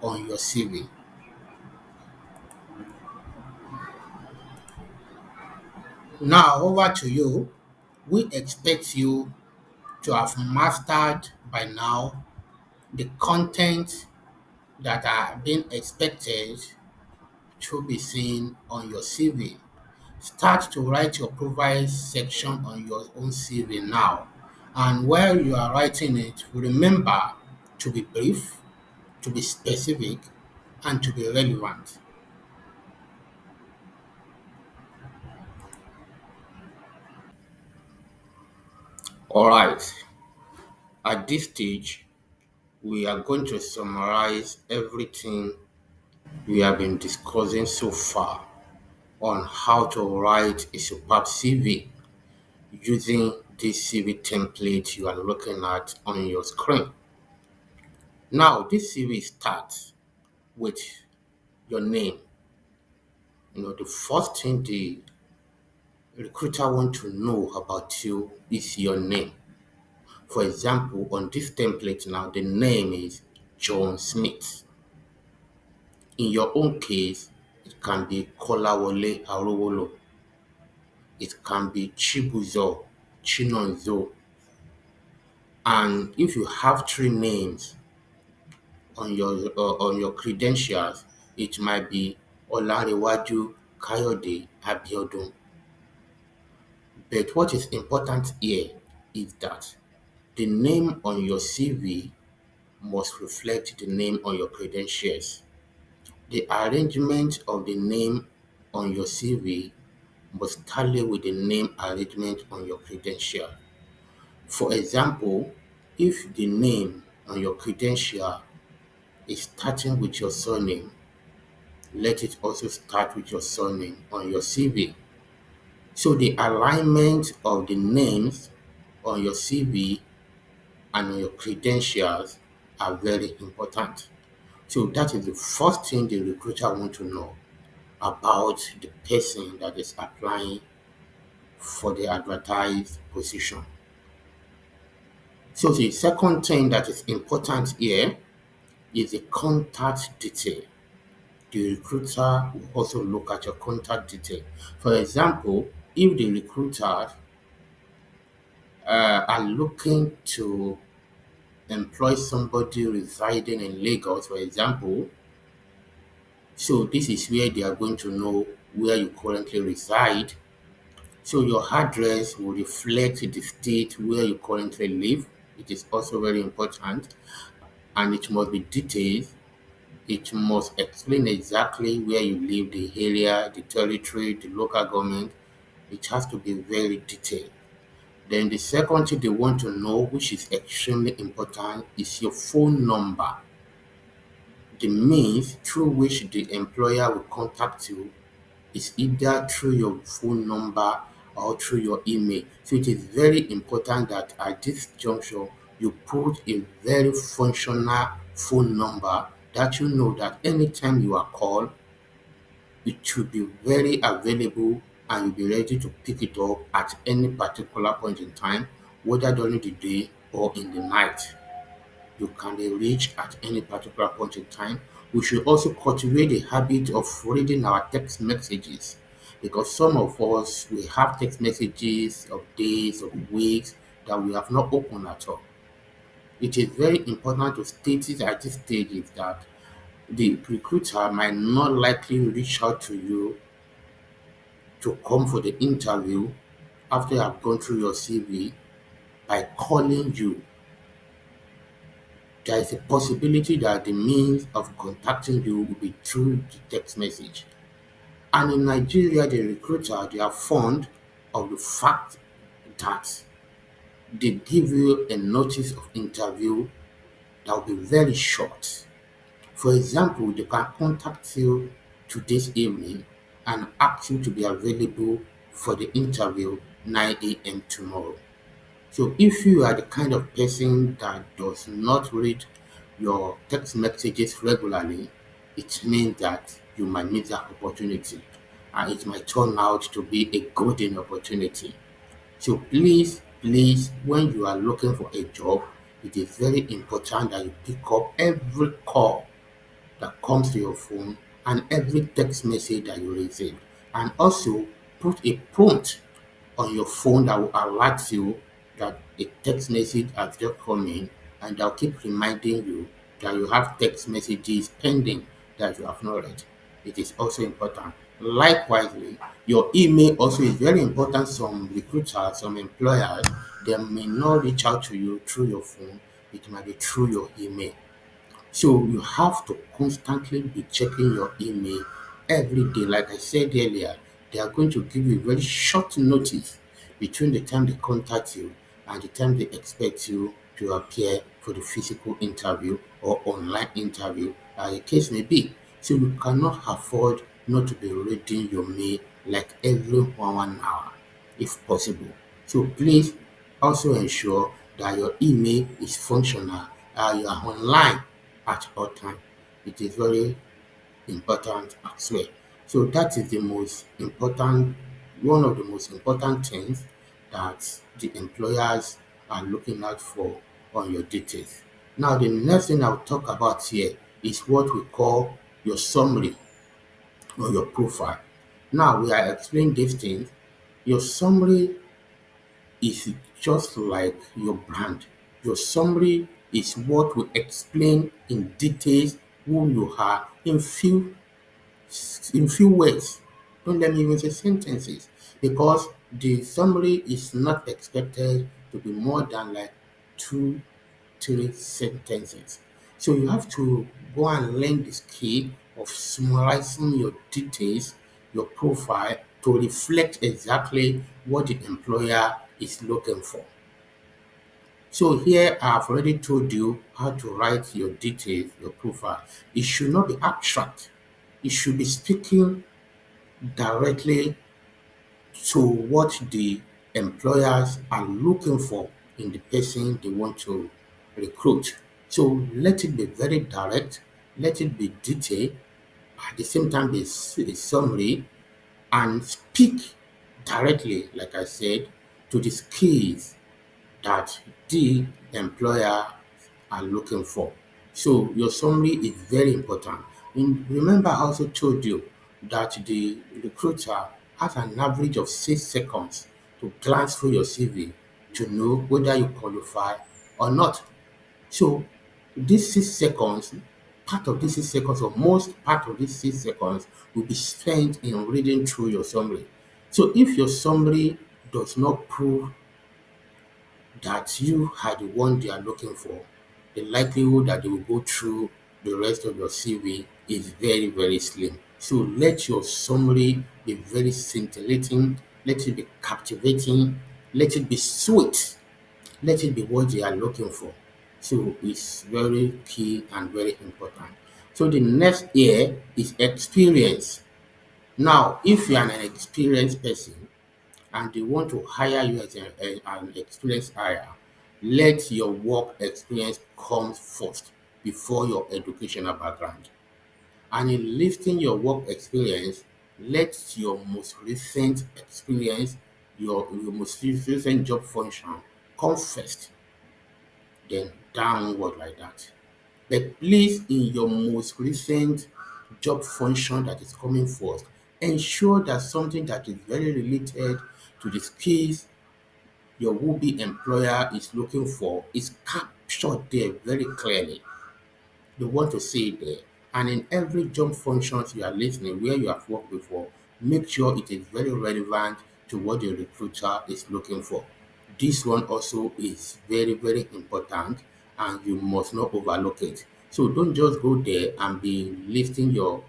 on your CV. Now, over to you. We expect you to have mastered by now the content that are being expected to be seen on your CV. Start to write your profile section on your own CV now. And while you are writing it, remember to be brief, to be specific, and to be relevant. All right, at this stage, we are going to summarize everything we have been discussing so far on how to write a superb CV using this CV template you are looking at on your screen. Now, this CV starts with your name. The first thing the recruiter want to know about you is your name. For example, on this template now, the name is John Smith. In your own case, it can be Kolawole Arowolo. It can be Chibuzo, Chinonzo. And if you have three names on your credentials, it might be Olarewaju Kayode Abiodun. But what is important here is that the name on your CV must reflect the name on your credentials. The arrangement of the name on your CV must tally with the name arrangement on your credential. For example, if the name on your credential is starting with your surname, let it also start with your surname on your CV. So the alignment of the names on your CV and on your credentials are very important. So that is the first thing the recruiter want to know about the person that is applying for the advertised position. So the second thing that is important here is the contact detail. The recruiter will also look at your contact detail. For example, if the recruiters are looking to employ somebody residing in Lagos, for example, so this is where they are going to know where you currently reside. So your address will reflect the state where you currently live. It is also very important, and it must be detailed. It must explain exactly where you live, the area, the territory, the local government. It has to be very detailed. Then the second thing they want to know, which is extremely important, is your phone number. The means through which the employer will contact you is either through your phone number or through your email. So it is very important that at this juncture you put a very functional phone number that you know that anytime you are called, it should be very available and you'll be ready to pick it up at any particular point in time, whether during the day or in the night. You can be reached at any particular point in time. We should also cultivate the habit of reading our text messages because some of us we have text messages of days, of weeks that we have not opened at all. It is very important to state it at this stage is that the recruiter might not likely reach out to you to come for the interview after you have gone through your CV by calling you. There is a possibility that the means of contacting you will be through the text message. And in Nigeria, the recruiter, they are fond of the fact that they give you a notice of interview that will be very short. For example, they can contact you today's evening and ask you to be available for the interview 9 a.m. tomorrow. So if you are the kind of person that does not read your text messages regularly, it means that you might miss that opportunity. And it might turn out to be a golden opportunity. So please, when you are looking for a job, it is very important that you pick up every call that comes to your phone and every text message that you receive. And also put a prompt on your phone that will alert you that a text message has just come in, and they'll keep reminding you that you have text messages pending that you have not read. It is also important. Likewise, your email also is very important. Some recruiters, some employers, they may not reach out to you through your phone. It might be through your email. So you have to constantly be checking your email every day. Like I said earlier, they are going to give you very short notice between the time they contact you and the time they expect you to appear for the physical interview or online interview, as the case may be. So you cannot afford not to be reading your mail like every 1 hour if possible. So please also ensure that your email is functional, you are online at all time. It is very important as well. So that is the most important, one of the most important things that the employers are looking out for on your details. Now, the next thing I'll talk about here is what we call your summary or your profile. Now, we are explaining these things. Your summary is just like your brand. Your summary is what will explain in details who you are in few words. Don't let me even say sentences, because the summary is not expected to be more than like two, three sentences. So you have to go and learn the skill of summarizing your details, your profile, to reflect exactly what the employer is looking for. So here I've already told you how to write your details, your profile. It should not be abstract. It should be speaking directly to what the employers are looking for in the person they want to recruit. So let it be very direct, let it be detailed, at the same time be a summary, and speak directly, like I said, to the skills that the employer are looking for. So your summary is very important. And remember, I also told you that the recruiter has an average of 6 seconds to glance through your CV to know whether you qualify or not. So these 6 seconds, part of these 6 seconds, or most part of these 6 seconds, will be spent in reading through your summary. So if your summary does not prove that you are the one they are looking for, the likelihood that they will go through the rest of your CV is very, very slim. So let your summary be very scintillating, let it be captivating, let it be sweet, let it be what they are looking for. So it's very key and very important. So the next here is experience. Now, if you are an experienced person, and they want to hire you as an experienced hire, let your work experience come first before your educational background. And in listing your work experience, let your most recent experience, your most recent job function come first, then downward like that. But please, in your most recent job function that is coming first, ensure that something that is very related to the skills your would-be employer is looking for is captured there very clearly. They want to see it there. And in every job functions you are listening where you have worked before, make sure it is very relevant to what the recruiter is looking for. This one also is very, very important, and you must not overlook it. So don't just go there and be listing your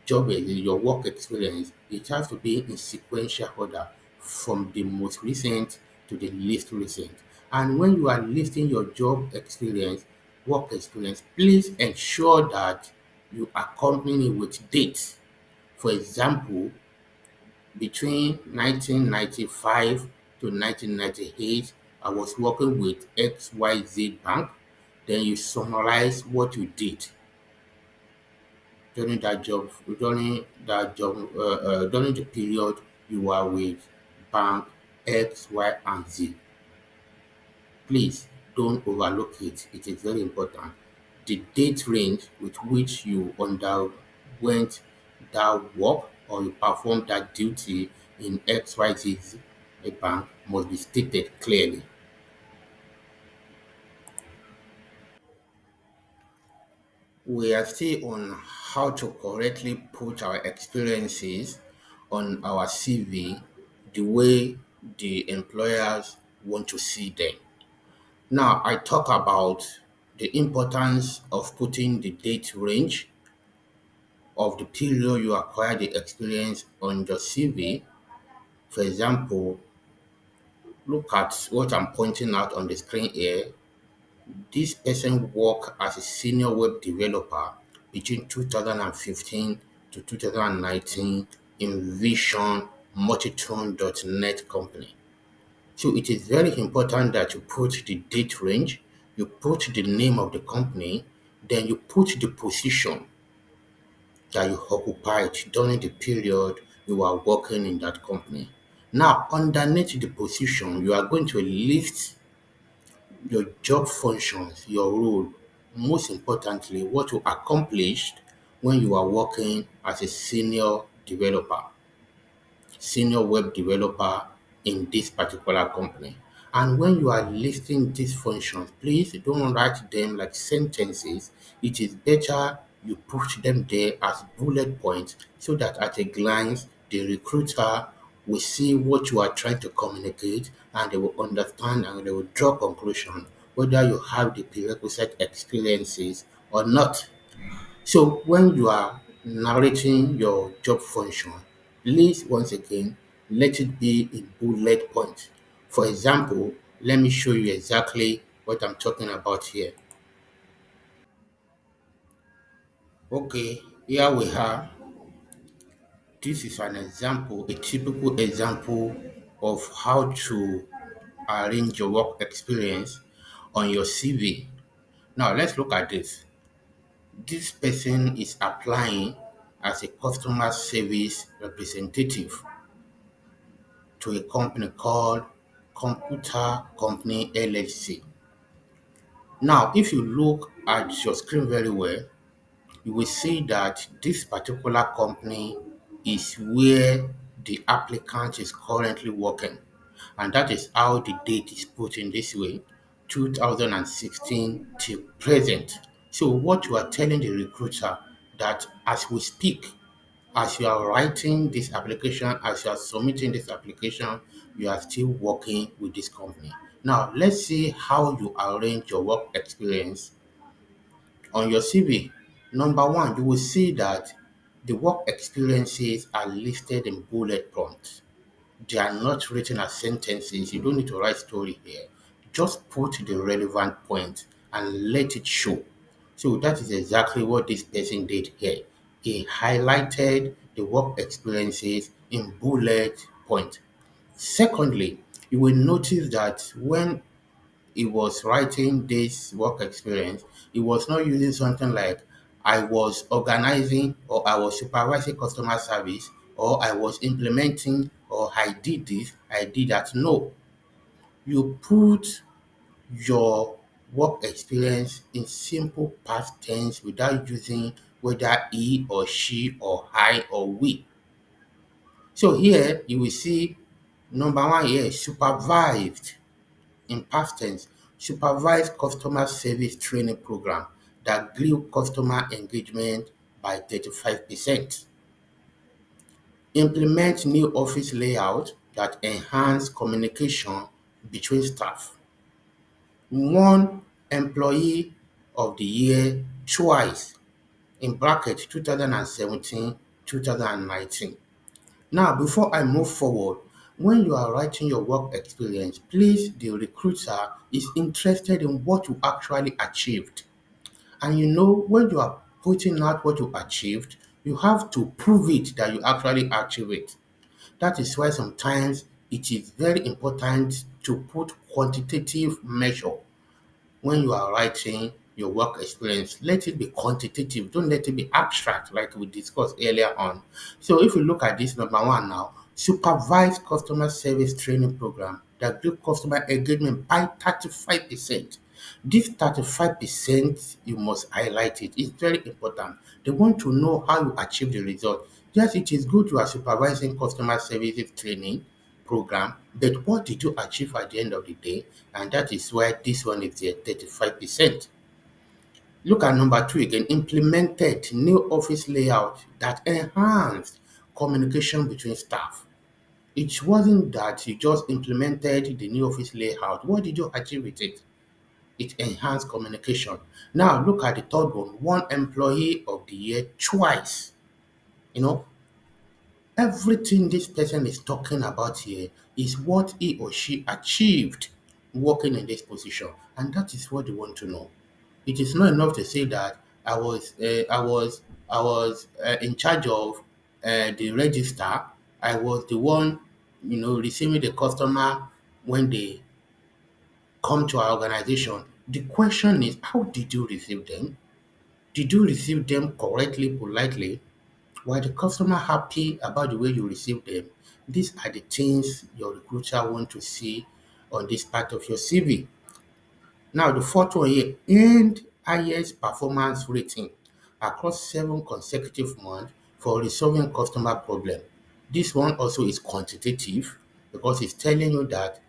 work experience. It has to be in sequential order from the most recent to the least recent. And when you are listing your job experience, work experience, please ensure that you accompany it with dates. For example, between 1995 to 1998, I was working with XYZ Bank. Then you summarize what you did. during the period you are with bank X, Y, and Z. Please don't overlook it. It is very important. The date range with which you underwent that work or you performed that duty in XYZ a bank must be stated clearly. We are still on how to correctly put our experiences on our CV the way the employers want to see them. Now, I talk about the importance of putting the date range of the period you acquired the experience on your CV. For example, look at what I'm pointing out on the screen here. This person worked as a senior web developer between 2015 to 2019 in Vision Multitone.net company. So it is very important that you put the date range, you put the name of the company, then you put the position that you occupied during the period you are working in that company. Now, underneath the position, you are going to list your job functions, your role, most importantly, what you accomplished when you are working as a senior web developer in this particular company. And when you are listing these functions, please don't write them like sentences. It is better you put them there as bullet points so that at a glance, the recruiter will see what you are trying to communicate and they will understand and they will draw conclusion whether you have the prerequisite experiences or not. So when you are narrating your job function, please once again let it be in bullet points. For example, let me show you exactly what I'm talking about here. Okay, here we are. This is an example, a typical example of how to arrange your work experience on your CV. Now let's look at this. This person is applying as a customer service representative to a company called Computer Company LLC. Now, if you look at your screen very well, you will see that this particular company is where the applicant is currently working. And that is how the date is put in this way, 2016 till present. So what you are telling the recruiter that as we speak, as you are writing this application, as you are submitting this application, you are still working with this company. Now, let's see how you arrange your work experience on your CV. Number one, you will see that the work experiences are listed in bullet points. They are not written as sentences. You don't need to write story here. Just put the relevant point and let it show. So that is exactly what this person did here. He highlighted the work experiences in bullet point. Secondly, you will notice that when he was writing this work experience, he was not using something like I was organizing or I was supervising customer service or I was implementing or I did this, I did that. No, you put your work experience in simple past tense without using whether he or she or I or we. So here you will see number one here supervised in past tense, supervised customer service training program that grew customer engagement by 35%. Implement new office layout that enhance communication between staff. Won Employee of the Year twice in bracket 2017, 2019. Now, before I move forward, when you are writing your work experience, please, the recruiter is interested in what you actually achieved. And you know, when you are putting out what you achieved, you have to prove it that you actually achieve it. That is why sometimes it is very important to put quantitative measure when you are writing your work experience. Let it be quantitative. Don't let it be abstract like we discussed earlier on. So if you look at this number one now, supervised customer service training program that grew customer engagement by 35%. This 35%, you must highlight it. It's very important. They want to know how you achieve the result. Yes, it is good you are supervising customer services training program, but what did you achieve at the end of the day? And that is why this one is there, 35%. Look at number two again, implemented new office layout that enhanced communication between staff. It wasn't that you just implemented the new office layout. What did you achieve with it? It enhanced communication. Now look at the third one employee of the year twice. You know, everything this person is talking about here is what he or she achieved working in this position, and that is what they want to know. It is not enough to say that I was in charge of the register. I was the one, receiving the customer when they come to our organization. The question is, how did you receive them? Did you receive them correctly, politely? Were the customer happy about the way you received them? These are the things your recruiter want to see on this part of your CV. Now, the fourth one here, earned highest performance rating across 7 consecutive months for resolving customer problem. This one also is quantitative because it's telling you that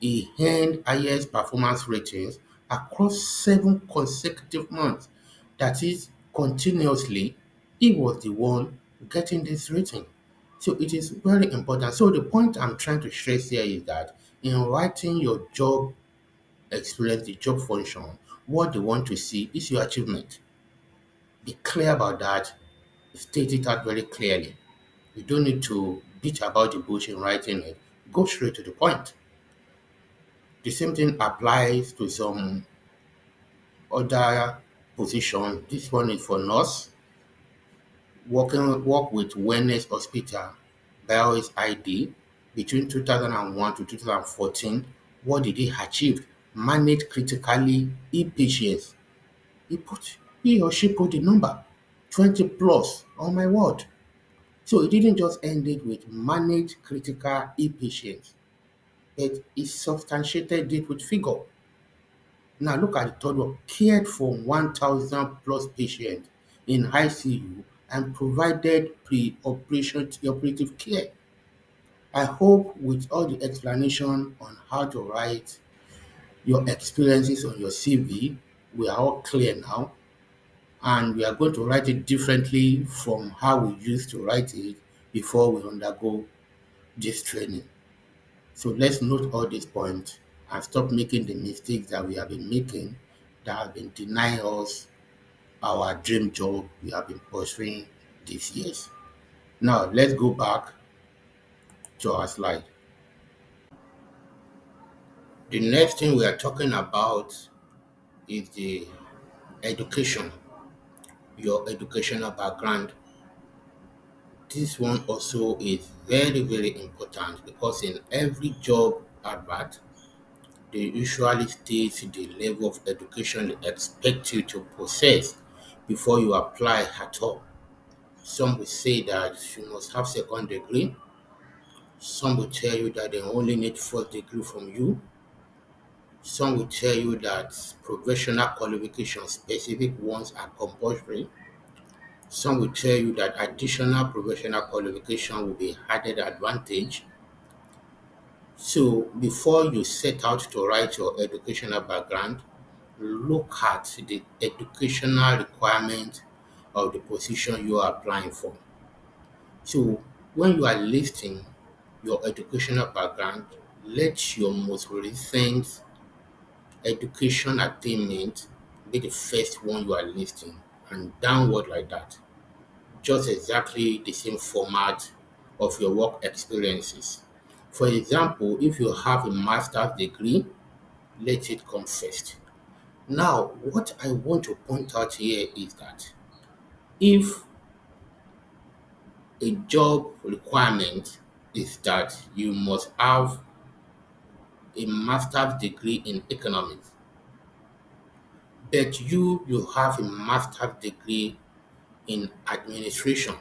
he earned highest performance ratings across 7 consecutive months. That is, continuously, he was the one getting this rating. So it is very important. So the point I'm trying to stress here is that in writing your job experience, the job function, what they want to see is your achievement. Be clear about that. State it out very clearly. You don't need to beat about the bush in writing it. Go straight to the point. The same thing applies to some other position. This one is for nurse. Work with Wellness Hospital, BIOS ID between 2001 to 2014. What did he achieve? Manage critically ill patients. He or she put the number 20 plus. Oh my word. So it didn't just end it with manage critical ill patients, but it substantiated it with figure. Now look at the third one. Cared for 1,000 plus patients in ICU and provided pre-operation operative care. I hope with all the explanation on how to write your experiences on your CV, we are all clear now, and we are going to write it differently from how we used to write it before we undergo this training. So let's note all these points and stop making the mistakes that we have been making that have been denying us our dream job we have been pursuing these years. Now let's go back to our slide. The next thing we are talking about is the education, your educational background. This one also is very, very important because in every job advert, they usually state the level of education they expect you to possess before you apply at all. Some will say that you must have second degree. Some will tell you that they only need first degree from you. Some will tell you that professional qualifications, specific ones, are compulsory. Some will tell you that additional professional qualification will be added advantage. So before you set out to write your educational background, look at the educational requirement of the position you are applying for. So when you are listing your educational background, let your most recent education attainment be the first one you are listing and downward like that. Just exactly the same format of your work experiences. For example, if you have a master's degree, let it come first. Now, what I want to point out here is that if a job requirement is that you must have a master's degree in economics, but you have a master's degree in administration.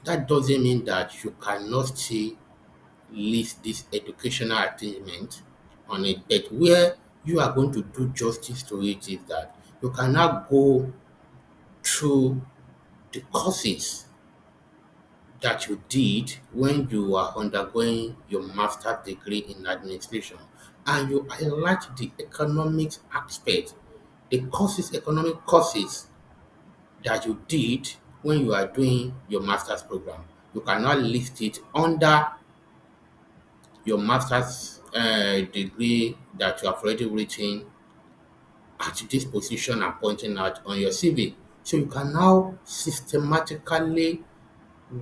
That doesn't mean that you cannot still list this educational attainment on it, but where you are going to do justice to it is that you cannot go through the courses that you did when you are undergoing your master's degree in administration, and you highlight the economics aspect, the courses, economic courses that you did when you are doing your master's program. You cannot list it under your master's degree that you have already written at this position and pointing out on your CV. So you can now systematically,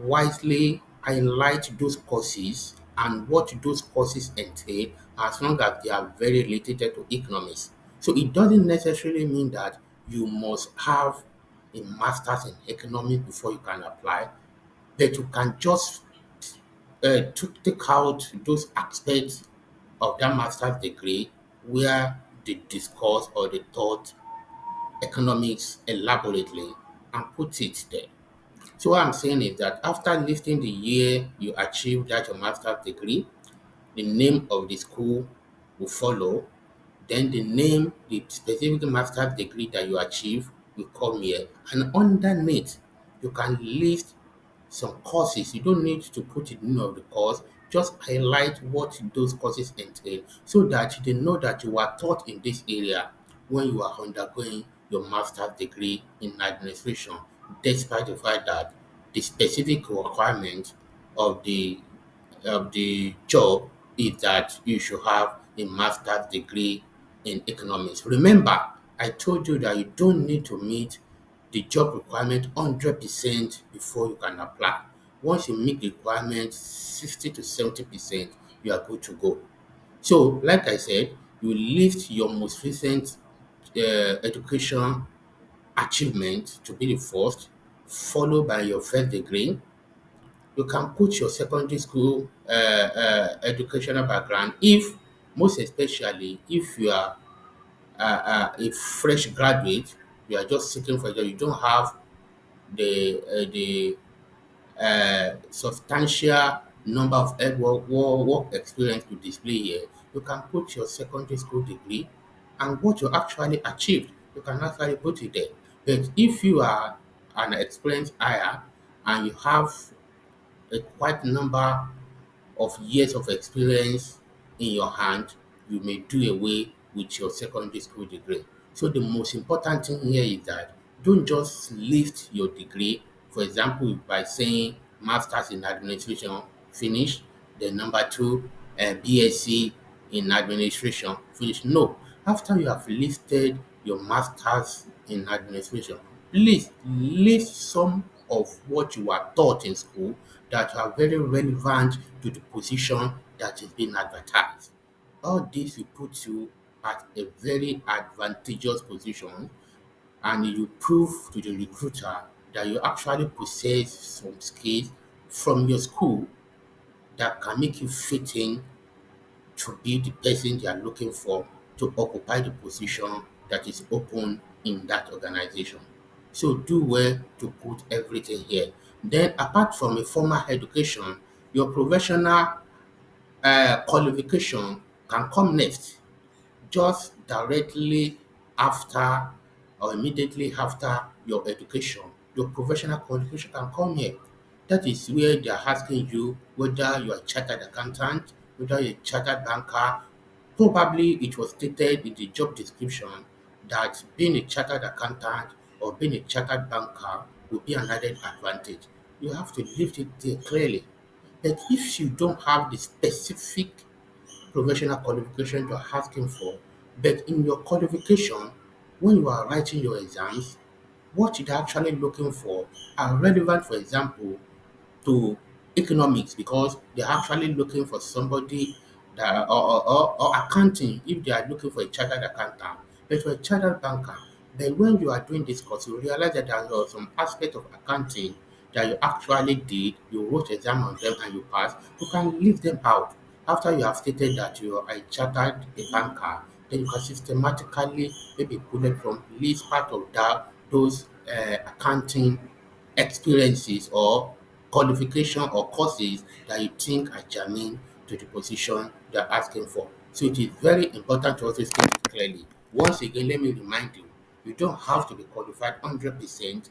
wisely highlight those courses and what those courses entail, as long as they are very related to economics. So it doesn't necessarily mean that you must have a master's in economics before you can apply, but you can just to take out those aspects of that master's degree where they discuss or they taught economics elaborately and put it there. So what I'm saying is that after listing the year you achieved that your master's degree, the name of the school will follow, then the name, the specific master's degree that you achieve will come here. And underneath, you can list some courses. You don't need to put the name of the course, just highlight what those courses entail so that they know that you are taught in this area when you are undergoing your master's degree in administration, despite the fact that the specific requirement of the job is that you should have a master's degree in economics. Remember, I told you that you don't need to meet the job requirement 100% before you can apply. Once you meet the requirement 60 to 70%, you are good to go. So, like I said, you list your most recent education achievement to be the first, followed by your first degree. You can put your secondary school educational background, if most especially if you are a fresh graduate, you are just seeking for a job, you don't have the substantial number of work experience to display here. You can put your secondary school degree and what you actually achieved. You can actually put it there. But if you are an experienced hire and you have a quite number of years of experience in your hand, you may do away with your secondary school degree. So the most important thing here is that don't just list your degree, for example, by saying Masters in Administration finish, then number two, BSc in Administration finish. No, after you have listed your Masters in Administration, please list some of what you are taught in school that are very relevant to the position that is being advertised. All this will put you at a very advantageous position, and you prove to the recruiter that you actually possess some skills from your school that can make you fit in to be the person they are looking for to occupy the position that is open in that organization. So do well to put everything here. Then apart from a formal education, your professional qualification can come next, just directly after or immediately after your education. Your professional qualification can come here. That is where they are asking you whether you are a chartered accountant, whether you're a chartered banker. Probably it was stated in the job description that being a chartered accountant or being a chartered banker will be an added advantage. You have to lift it there clearly. But if you don't have the specific professional qualification you're asking for, but in your qualification, when you are writing your exams, what you're actually looking for are relevant, for example, to economics, because they're actually looking for somebody that or accounting if they are looking for a chartered accountant, but for a chartered banker. Then when you are doing this course, you realize that there are some aspect of accounting that you actually did, you wrote exam on them and you passed, you can leave them out. After you have stated that you are a chartered banker, then you can systematically maybe pull it from list part of that those accounting experiences or qualification or courses that you think are germane to the position they're asking for. So it is very important to also state it clearly. Once again, let me remind you, you don't have to be qualified 100%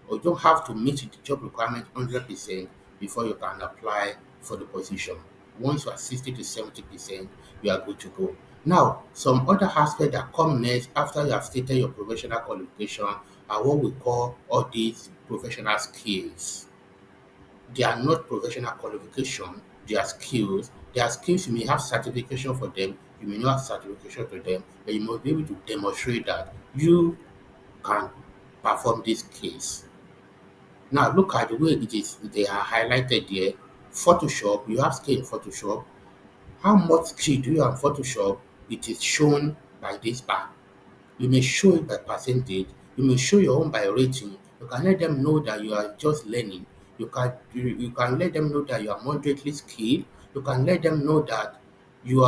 or you don't have to meet the job requirement 100% before you can apply for the position. Once you are 60 to 70%, you are good to go. Now, some other aspects that come next after you have stated your professional qualification are what we call all these professional skills. They are not professional qualification, they are skills. They are skills, you may have certification for them, you may not have certification for them, but you must be able to demonstrate that you can perform this case. Now look at the way it is they are highlighted here. Photoshop, you have skill in Photoshop. How much skill do you have in Photoshop? It is shown by this bar. You may show it by percentage. You may show your own by rating. You can let them know that you are just learning. You can let them know that you are moderately skilled. You can let them know that you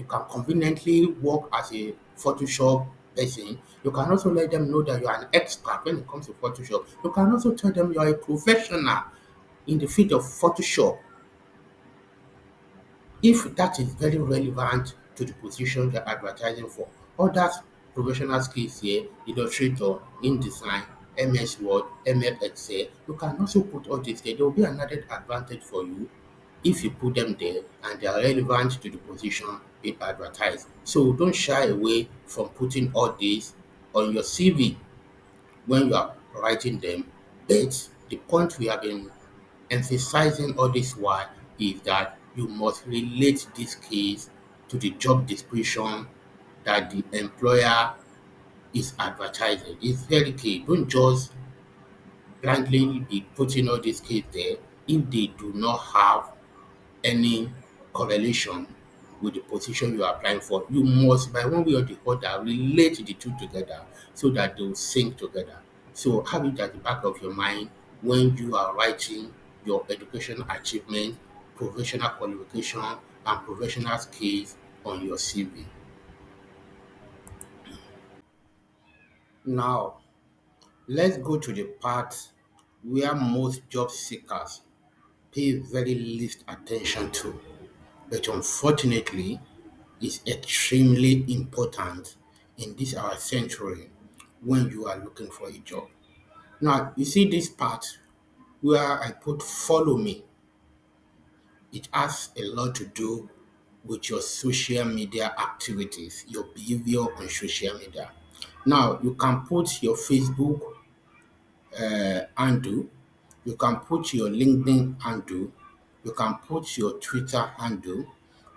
can conveniently work as a Photoshop person. You can also let them know that you are an expert when it comes to Photoshop. You can also tell them you are a professional in the field of Photoshop. If that is very relevant to the position you're advertising for. Other professional skills here, Illustrator, InDesign, MS Word, MS Excel, you can also put all this there. There will be another advantage for you if you put them there and they are relevant to the position being advertised. So don't shy away from putting all this on your CV when you are writing them. But the point we have been emphasizing all this while is that you must relate this case to the job description that the employer is advertising. It's very key. Don't just blindly be putting all these case there if they do not have any correlation with the position you are applying for. You must, by one way or the other, relate the two together so that they will sync together. So have it at the back of your mind when you are writing your education achievement, professional qualification, and professional skills on your CV. Now, let's go to the part where most job seekers pay very least attention to, but unfortunately is extremely important in this our century when you are looking for a job. Now, you see this part where I put follow me. It has a lot to do with your social media activities, your behavior on social media. Now, you can put your Facebook handle, you can put your LinkedIn handle, you can put your Twitter handle,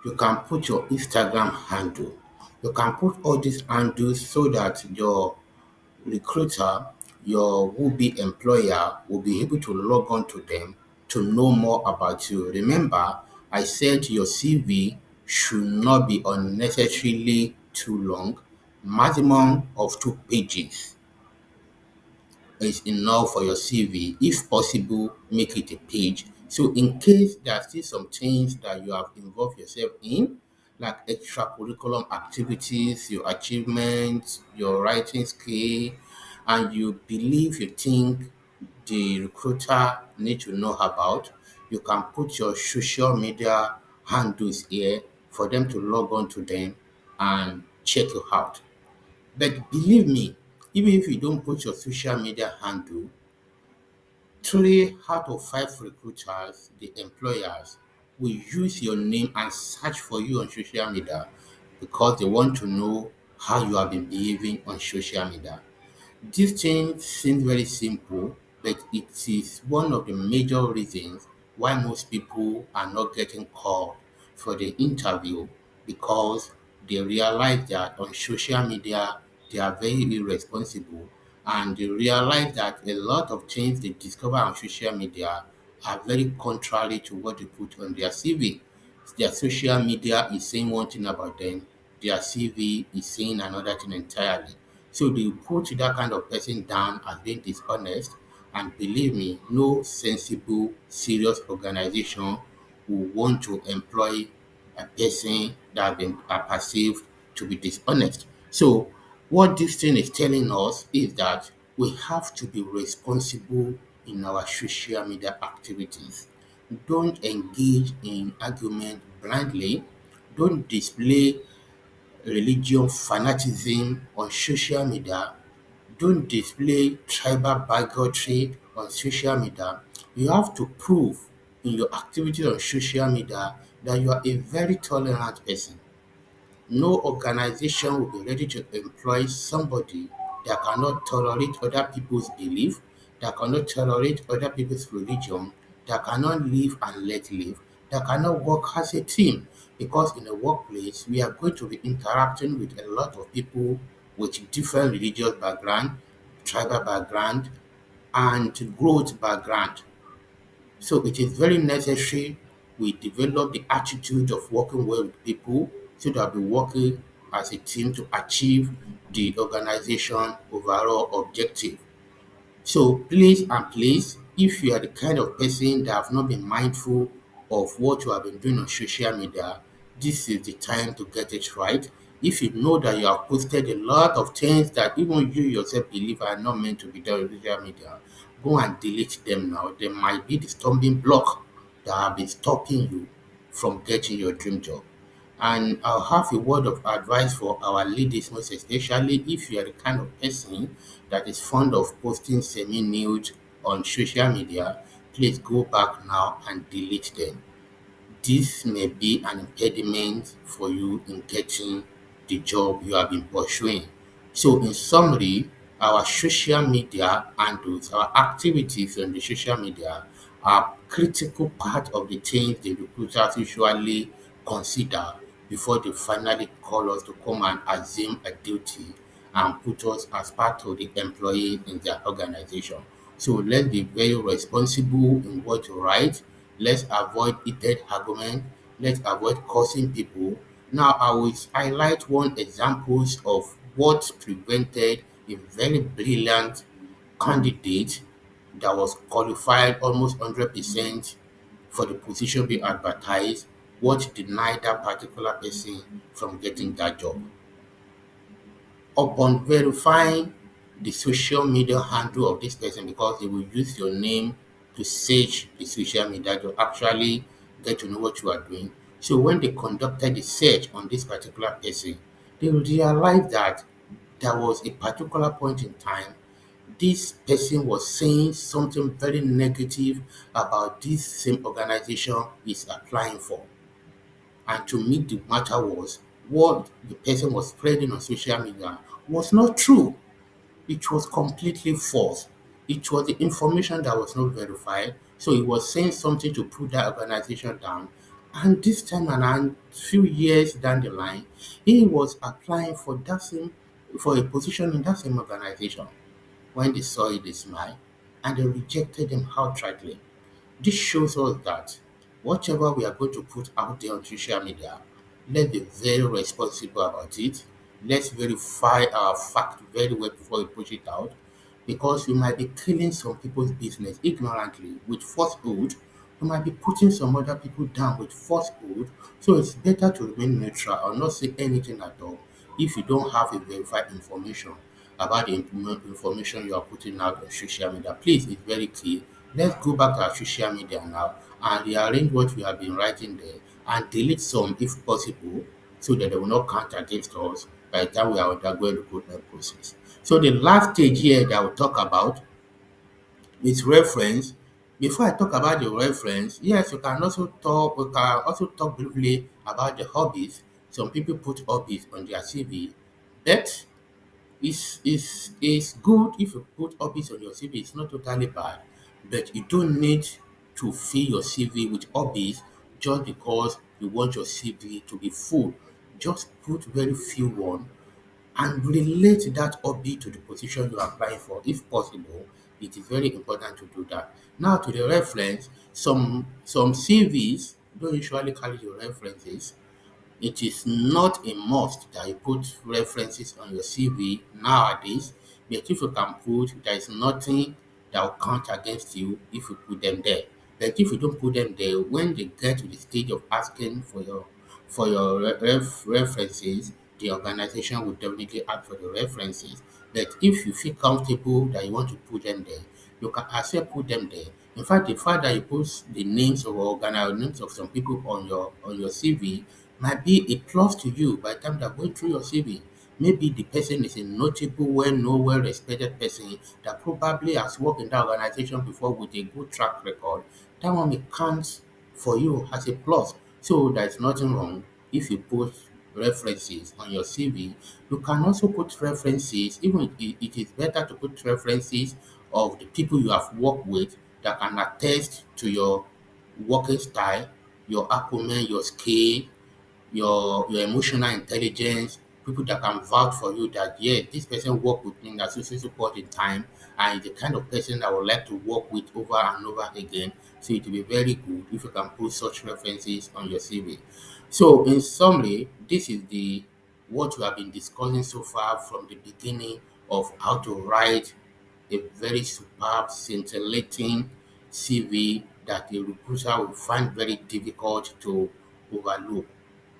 you can put your Instagram handle. You can put all these handles so that your recruiter, your would-be employer will be able to log on to them to know more about you. Remember, I said your CV should not be unnecessarily too long, maximum of 2 pages is enough for your CV. If possible, make it a page. So in case there are still some things that you have involved yourself in, like extracurriculum activities, your achievements, your writing skill, and you think the recruiter need to know about, you can put your social media handles here for them to log on to them and check you out. But believe me, even if you don't put your social media handle, 3 out of 5 recruiters, the employers, will use your name and search for you on social media because they want to know how you have been behaving on social media. This thing seems very simple, but it is one of the major reasons why most people are not getting called for the interview because they realize that on social media they are very irresponsible and they realize that a lot of things they discover on social media are very contrary to what they put on their CV. Their social media is saying one thing about them, their CV is saying another thing entirely. So they put that kind of person down as being dishonest, and believe me, no sensible, serious organization will want to employ a person that has been perceived to be dishonest. So, what this thing is telling us is that we have to be responsible in our social media activities. Don't engage in argument blindly. Don't display religion fanaticism on social media. Don't display tribal bigotry on social media. You have to prove in your activities on social media that you are a very tolerant person. No organization will be ready to employ somebody that cannot tolerate other people's belief, that cannot tolerate other people's religion, that cannot live and let live, that cannot work as a team. Because in a workplace, we are going to be interacting with a lot of people with different religious background, tribal background, and growth background. So it is very necessary we develop the attitude of working well with people so that we working as a team to achieve the organization overall objective. So please and please, if you are the kind of person that have not been mindful of what you have been doing on social media, this is the time to get it right. If you know that you have posted a lot of things that even you yourself believe are not meant to be done on social media, go and delete them now. There might be the stumbling block that have been stopping you from getting your dream job. And I'll have a word of advice for our ladies, most especially if you are the kind of person that is fond of posting semi-nude on social media. Please go back now and delete them. This may be an impediment for you in getting the job you have been pursuing. So, in summary, our social media handles, our activities on the social media are critical part of the things the recruiters usually consider before they finally call us to come and assume a duty and put us as part of the employee in their organization. So let's be very responsible in what we write. Let's avoid heated argument. Let's avoid causing people. Now I will highlight one examples of what prevented a very brilliant candidate that was qualified almost 100% for the position being advertised, what denied that particular person from getting that job. Upon verifying the social media handle of this person, because they will use your name to search the social media to actually get to know what you are doing. So when they conducted the search on this particular person, they realized that there was a particular point in time this person was saying something very negative about this same organization is applying for. And to make the matter worse, what the person was spreading on social media was not true. It was completely false. It was the information that was not verified. So he was saying something to put that organization down. And this time around, few years down the line, he was applying for that same for a position in that same organization. When they saw it, they smiled and they rejected him outrightly. This shows us that whatever we are going to put out there on social media, let's be very responsible about it. Let's verify our fact very well before we push it out because we might be killing some people's business ignorantly with falsehood. We might be putting some other people down with falsehood. So it's better to remain neutral or not say anything at all if you don't have a verified information about the information you are putting out on social media. Please, it's very key. Let's go back to our social media now and rearrange what we have been writing there and delete some if possible so that they will not count against us by the time we are undergoing the recruitment process. So the last stage here that I will talk about is reference. Before I talk about the reference, yes, we can also talk briefly about the hobbies. Some people put hobbies on their CV, but it's good if you put hobbies on your CV. It's not totally bad, but you don't need to fill your CV with hobbies just because you want your CV to be full. Just put very few one and relate that hobby to the position you are applying for if possible. It is very important to do that. Now to the reference, some CVs don't usually carry your references. It is not a must that you put references on your CV nowadays, but if you can put, there is nothing that will count against you if you put them there. But if you don't put them there, when they get to the stage of asking for your references, the organization will definitely ask for the references. But if you feel comfortable that you want to put them there, you can as well put them there. In fact, the fact that you put the names of names of some people on your CV might be a plus to you by the time they're going through your CV. Maybe the person is a notable, well-known, well-respected person that probably has worked in that organization before with a good track record. That one may count for you as a plus. So there's nothing wrong if you put references on your CV. You can also put references, even it is better to put references of the people you have worked with that can attest to your working style, your acumen, your skill, your emotional intelligence, people that can vouch for you that yes, this person worked with me at so point in time and is the kind of person I would like to work with over and over again. So it will be very good if you can put such references on your CV. So in summary, this is the what we have been discussing so far from the beginning of how to write a very superb, scintillating CV that a recruiter will find very difficult to overlook.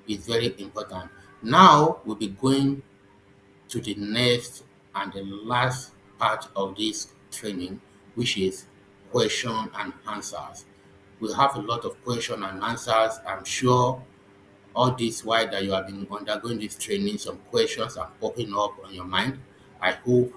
Is very important. Now we'll be going to the next and the last part of this training, which is question and answers. We have a lot of question and answers. I'm sure all this while that you have been undergoing this training, some questions are popping up on your mind. I hope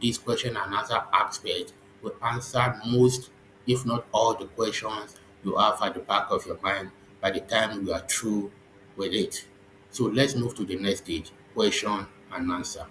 this question and answer aspect will answer most, if not all, the questions you have at the back of your mind by the time you are through with it. So let's move to the next stage, question and answer.